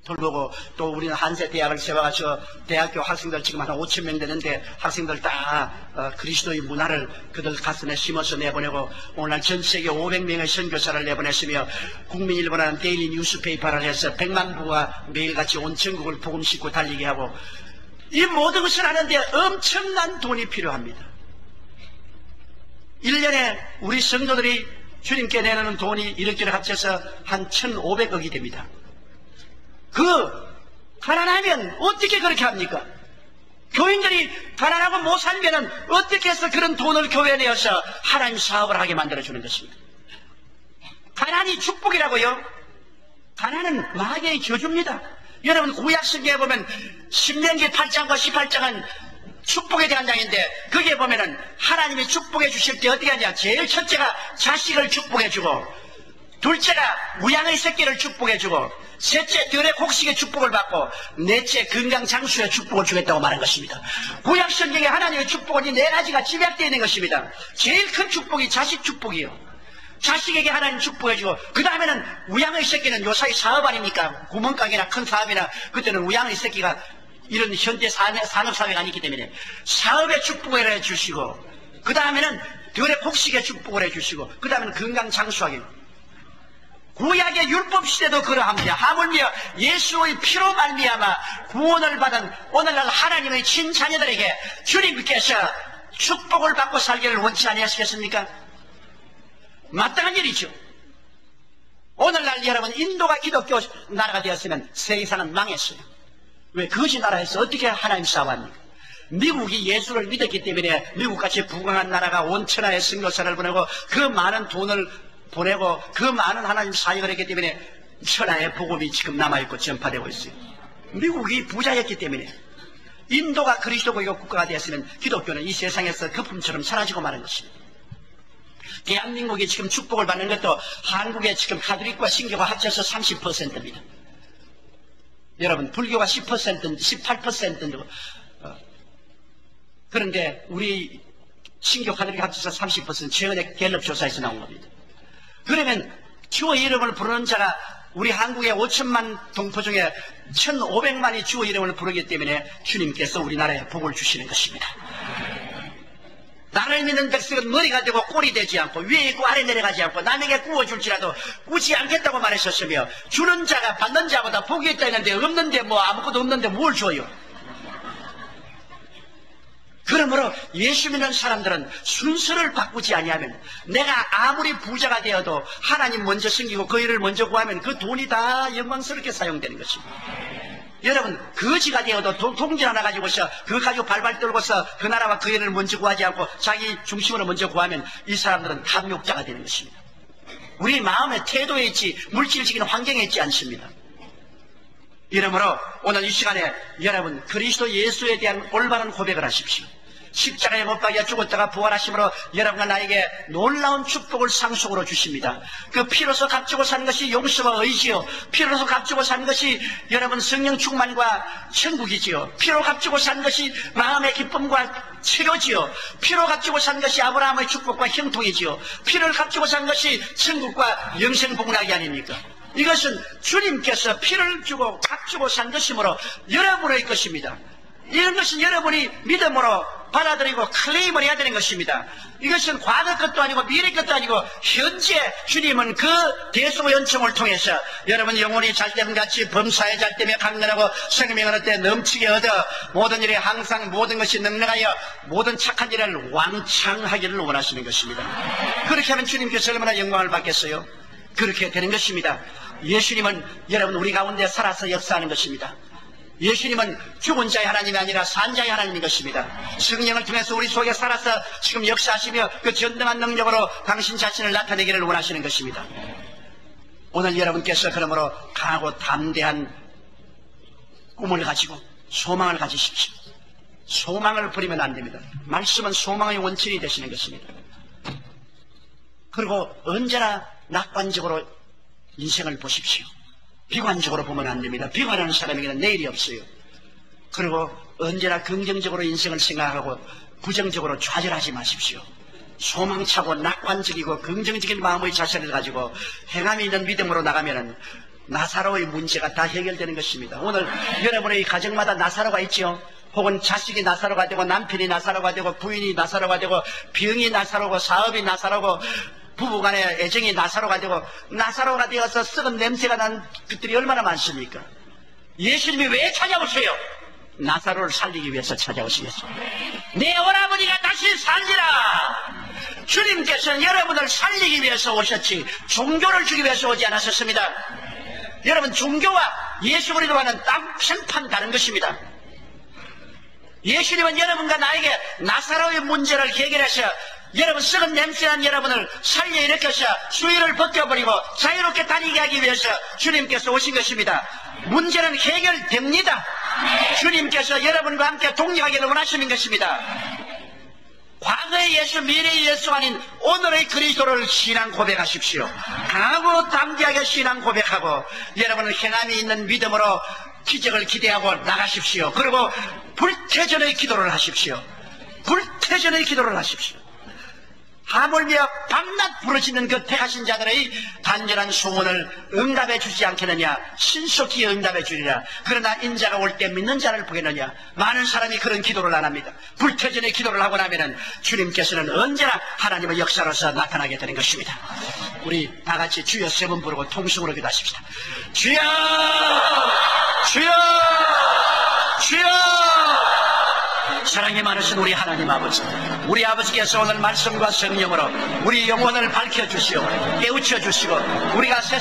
돌보고, 또 우리는 한세대학을 세워가지고 대학교 학생들 지금 한 5,000명 되는데 학생들 다 그리스도의 문화를 그들 가슴에 심어서 내보내고, 오늘 전 세계 500명의 선교사를 내보냈으며 국민일보라는 데일리 뉴스페이퍼를 해서 100만 부가 매일같이 온 전국을 복음 싣고 달리게 하고, 이 모든 것을 하는데 엄청난 돈이 필요합니다. 1년에 우리 성도들이 주님께 내놓는 돈이 이렇게 합쳐서 한 1,500억이 됩니다. 가난하면 어떻게 그렇게 합니까? 교인들이 가난하고 못 살면은 어떻게 해서 그런 돈을 교회에 내어서 하나님 사업을 하게 만들어주는 것입니다. 가난이 축복이라고요? 가난은 마귀의 저주입니다. 여러분 구약성경에 보면 신명기 8장과 18장은 축복에 대한 장인데, 거기에 보면은 하나님이 축복해 주실 때 어떻게 하냐? 제일 첫째가 자식을 축복해 주고, 둘째가 무양의 새끼를 축복해 주고, 셋째 들의 곡식의 축복을 받고, 넷째 건강 장수의 축복을 주겠다고 말한 것입니다. 구약 성경에 하나님의 축복은 이 네 가지가 집약되어 있는 것입니다. 제일 큰 축복이 자식 축복이요. 자식에게 하나님 축복해주고, 그 다음에는 우양의 새끼는 요사이 사업 아닙니까? 구멍가게나 큰 사업이나, 그때는 우양의 새끼가 이런 현대 산업사회가 아니기 때문에 사업에 축복을 해주시고, 그 다음에는 들의 곡식에 축복을 해주시고, 그 다음에는 건강장수하게. 구약의 율법시대도 그러합니다. 하물며 예수의 피로 말미암아 구원을 받은 오늘날 하나님의 친자녀들에게 주님께서 축복을 받고 살기를 원치 아니하시겠습니까? 마땅한 일이죠. 오늘날 여러분, 인도가 기독교 나라가 되었으면 세상은 망했어요. 왜? 거지 나라에서 어떻게 하나님 싸웠습니까? 미국이 예수를 믿었기 때문에 미국같이 부강한 나라가 온 천하에 선교사를 보내고 그 많은 돈을 보내고 그 많은 하나님 사역을 했기 때문에 천하의 복음이 지금 남아있고 전파되고 있어요. 미국이 부자였기 때문에. 인도가 그리스도교 국가가 되었으면 기독교는 이 세상에서 거품처럼 사라지고 마는 것입니다. 대한민국이 지금 축복을 받는 것도 한국의 지금 가톨릭과 신교가 합쳐서 30%입니다. 여러분, 불교가 10%, 18%인데, 그런데 우리 신교 가톨릭 합쳐서 30%, 최근에 갤럽 조사에서 나온 겁니다. 그러면 주의 이름을 부르는 자가 우리 한국의 5천만 동포 중에 1,500만이 주의 이름을 부르기 때문에 주님께서 우리나라에 복을 주시는 것입니다. 나를 믿는 백성은 머리가 되고 꼴이 되지 않고 위에 있고 아래 내려가지 않고 남에게 구워줄지라도 꾸지 않겠다고 말하셨으며, 주는 자가 받는 자보다 복이 있다 했는데 없는데 뭐 아무것도 없는데 뭘 줘요? 그러므로 예수 믿는 사람들은 순서를 바꾸지 아니하면, 내가 아무리 부자가 되어도 하나님 먼저 섬기고 그 일을 먼저 구하면 그 돈이 다 영광스럽게 사용되는 것입니다. 여러분, 거지가 되어도 동전 하나 가지고서 그거 가지고 발발 떨고서 그 나라와 그 일을 먼저 구하지 않고 자기 중심으로 먼저 구하면 이 사람들은 탐욕자가 되는 것입니다. 우리 마음의 태도에 있지 물질적인 환경에 있지 않습니다. 이러므로 오늘 이 시간에 여러분, 그리스도 예수에 대한 올바른 고백을 하십시오. 십자가에 못 박여 죽었다가 부활하심으로 여러분과 나에게 놀라운 축복을 상속으로 주십니다. 그 피로서 값주고 사는 것이 용서와 의지요, 피로서 값주고 사는 것이 여러분 성령 충만과 천국이지요, 피로 값주고 사는 것이 마음의 기쁨과 치료지요, 피로 값주고 사는 것이 아브라함의 축복과 형통이지요, 피를 값주고 사는 것이 천국과 영생복락이 아닙니까? 이것은 주님께서 피를 주고 값주고 산 것이므로 여러분의 것입니다. 이런 것은 여러분이 믿음으로 받아들이고 클레임을 해야 되는 것입니다. 이것은 과거 것도 아니고 미래 것도 아니고 현재 주님은 그 대속 연청을 통해서 여러분 영혼이 잘됨같이 범사에 잘됨에 강건하고 생명을 얻되 넘치게 얻어 모든 일에 항상 모든 것이 능력하여 모든 착한 일을 왕창하기를 원하시는 것입니다. 그렇게 하면 주님께서 얼마나 영광을 받겠어요? 그렇게 되는 것입니다. 예수님은 여러분 우리 가운데 살아서 역사하는 것입니다. 예수님은 죽은 자의 하나님이 아니라 산 자의 하나님인 것입니다. 성령을 통해서 우리 속에 살아서 지금 역사하시며 그 전능한 능력으로 당신 자신을 나타내기를 원하시는 것입니다. 오늘 여러분께서 그러므로 강하고 담대한 꿈을 가지고 소망을 가지십시오. 소망을 버리면 안 됩니다. 말씀은 소망의 원천이 되시는 것입니다. 그리고 언제나 낙관적으로 인생을 보십시오. 비관적으로 보면 안 됩니다. 비관하는 사람에게는 내일이 없어요. 그리고 언제나 긍정적으로 인생을 생각하고 부정적으로 좌절하지 마십시오. 소망차고 낙관적이고 긍정적인 마음의 자세를 가지고 행함이 있는 믿음으로 나가면 나사로의 문제가 다 해결되는 것입니다. 오늘 여러분의 가정마다 나사로가 있죠. 혹은 자식이 나사로가 되고 남편이 나사로가 되고 부인이 나사로가 되고 병이 나사로고 사업이 나사로고 부부간의 애정이 나사로가 되고 나사로가 되어서 썩은 냄새가 난 것들이 얼마나 많습니까? 예수님이 왜 찾아오세요? 나사로를 살리기 위해서 찾아오시겠습니다. 내 오라버니가 다시 살리라. 주님께서는 여러분을 살리기 위해서 오셨지 종교를 주기 위해서 오지 않으셨습니다. 여러분, 종교와 예수 그리스도와는 편판 다른 것입니다. 예수님은 여러분과 나에게 나사로의 문제를 해결하셔 여러분 썩은 냄새난 여러분을 살려 일으켜서 수위를 벗겨버리고 자유롭게 다니게 하기 위해서 주님께서 오신 것입니다. 문제는 해결됩니다. 주님께서 여러분과 함께 동력하기를 원하시는 것입니다. 과거의 예수, 미래의 예수 아닌 오늘의 그리스도를 신앙 고백하십시오. 강하고 담대하게 신앙 고백하고 여러분은 행함이 있는 믿음으로 기적을 기대하고 나가십시오. 그리고 불태전의 기도를 하십시오. 불태전의 기도를 하십시오. 하물며 밤낮 부르짖는 그 택하신 자들의 간절한 소원을 응답해 주지 않겠느냐. 신속히 응답해 주리라. 그러나 인자가 올 때 믿는 자를 보겠느냐. 많은 사람이 그런 기도를 안 합니다. 불태전의 기도를 하고 나면은 주님께서는 언제나 하나님의 역사로서 나타나게 되는 것입니다. 우리 다 같이 주여 세 번 부르고 통성으로 기도하십시다. 주여, 주여, 주여. 사랑이 많으신 우리 하나님 아버지, 우리 아버지께서 오늘 말씀과 성령으로 우리 영혼을 밝혀주시오, 깨우쳐주시고 우리가 새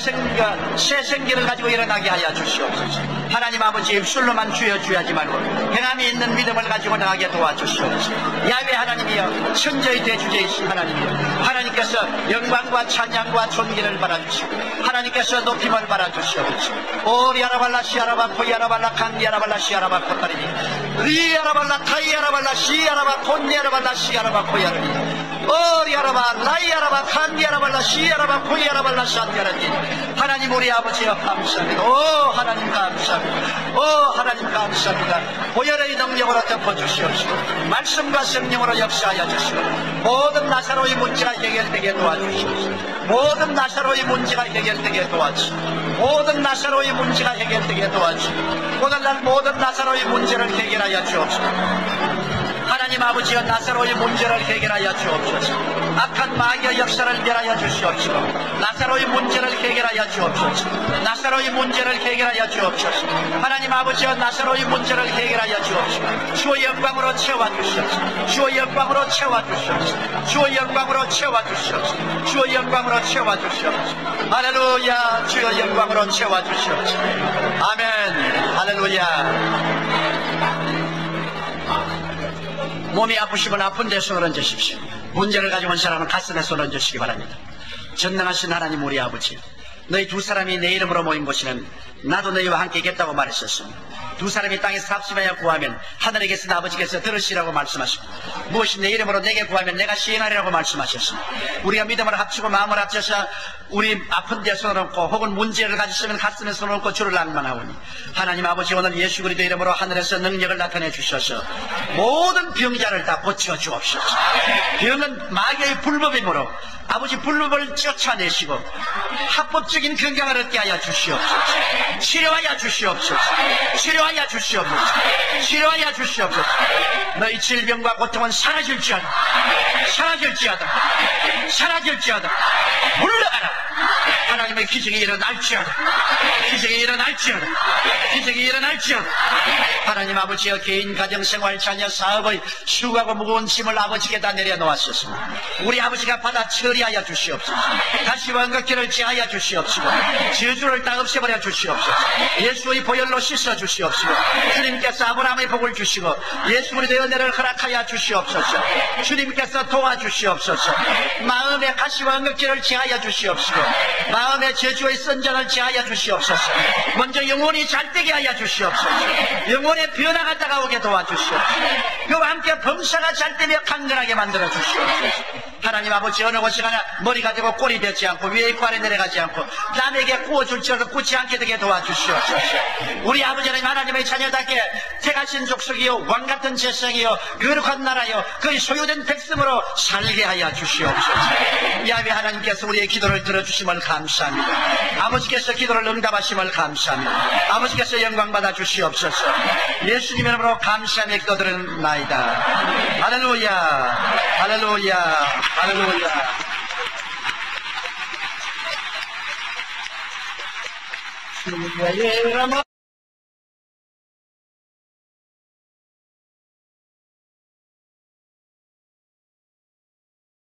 생기를 가지고 일어나게 하여 주시옵소서. 하나님 아버지, 입술로만 주여 주야지 말고 행함이 있는 믿음을 가지고 나가게 도와주시옵소서. 야훼 하나님이여, 천저의 대주제이신 하나님이여, 하나님께서 영광과 찬양과 존귀를 받아주시고 하나님께서 높임을 받아주시옵소서. 오리아라발라 시아라바 코이아라발라 칸디아라발라 시아라바 코타리니 리아라발라 타이아라발라 시아라바 콘디아라발라 시아라바 코야르니 오리아라바 라이아라바 칸디아라발라 시아라바 코이아라발라 산디아라니. 하나님 우리 아버지여 감사합니다. 오 하나님 감사합니다. 오 하나님 감사합니다. 보혈의 능력으로 덮어주시옵시고 말씀과 성령으로 역사하여 주시고 모든 나사로의 문제가 해결되게 도와주시옵소서. 모든 나사로의 문제가 해결되게 도와주시고 모든 나사로의 문제가 해결되게 도와주시고 오늘날 모든 나사로의 문제를 해결하여 주옵소서. 하나님 아버지여, 나사로의 문제를 해결하여 주옵소서. 악한 마귀의 역사를 멸하여 주시옵시고 나사로의 문제를 해결하여 주옵소서. 나사로의 문제를 해결하여 주옵소서. 하나님 아버지여, 나사로의 문제를 해결하여 주옵시고 주의 영광으로 채워주시옵소서. 주의 영광으로 채워주시옵소서. 주의 영광으로 채워주시옵소서. 주의 영광으로 채워주시옵소서. 할렐루야. 주의 영광으로 채워주시옵소서. 아멘. 할렐루야. 몸이 아프시면 아픈 데 손을 얹으십시오. 문제를 가지고 온 사람은 가슴에 손을 얹으시기 바랍니다. 전능하신 하나님 우리 아버지, 너희 두 사람이 내 이름으로 모인 곳에는 나도 너희와 함께 있겠다고 말했었습니다. 두 사람이 땅에서 합심하여 구하면 하늘에 계신 아버지께서 들으시라고 말씀하시고 무엇이 내 이름으로 내게 구하면 내가 시행하리라고 말씀하셨습니다. 우리가 믿음을 합치고 마음을 합쳐서 우리 아픈 데 손을 얹고 혹은 문제를 가지시면 가슴에 손을 얹고 주를 낭만하오니 하나님 아버지, 오늘 예수 그리스도 이름으로 하늘에서 능력을 나타내 주셔서 모든 병자를 다 고쳐 주옵소서. 병은 마귀의 불법이므로 아버지 불법을 쫓아내시고 합법적인 건강을 얻게 하여 주시옵소서. 치료하여 주시옵소서. 치료하여 주시옵소서. 치료하여 주시옵소서. 너희 질병과 고통은 사라질지어다. 사라질지어다. 사라질지어다. 물러가라. 하나님의 기적이 일어날지어다. 기적이 일어날지어다. 기적이 일어날지어다. 하나님 아버지여, 개인 가정생활 자녀 사업의 수고하고 무거운 짐을 아버지께다 내려놓았었습니다. 우리 아버지가 받아 처리하여 주시옵소서. 다시 원각기를 제하여 주시옵시고 저주를 다 없애버려 주시옵소서. 예수의 보혈로 씻어 주시옵시고 주님께서 아브라함의 복을 주시고 예수 그리스도의 은혜를 허락하여 주시옵소서. 주님께서 도와주시옵소서. 마음의 가시와 원각기를 제하여 주시옵시고 마음의 저주의 선전을 제하여 주시옵소서. 먼저 영혼이 잘되게 하여 주시옵소서. 영혼의 변화가 다가오게 도와주시옵소서. 그와 함께 범사가 잘되며 강건하게 만들어 주시옵소서. 하나님 아버지, 어느 곳에 가나 머리가 되고 꼴이 되지 않고 위에 있고 아래 내려가지 않고 남에게 구워줄지라도 굳지 않게 되게 도와주시옵소서. 우리 아버지 하나님의 자녀답게 택하신 족속이요 왕같은 재성이요 거룩한 나라요 그의 소유된 백성으로 살게 하여 주시옵소서. 야훼 하나님께서 우리의 기도를 들어주심을 감사합니다. 아버지께서 기도를 응답하심을 감사합니다. 아버지께서 영광 받아 주시옵소서. 예수님 이름으로 감사하며 기도드리나이다. 할렐루야. 할렐루야. 할렐루야.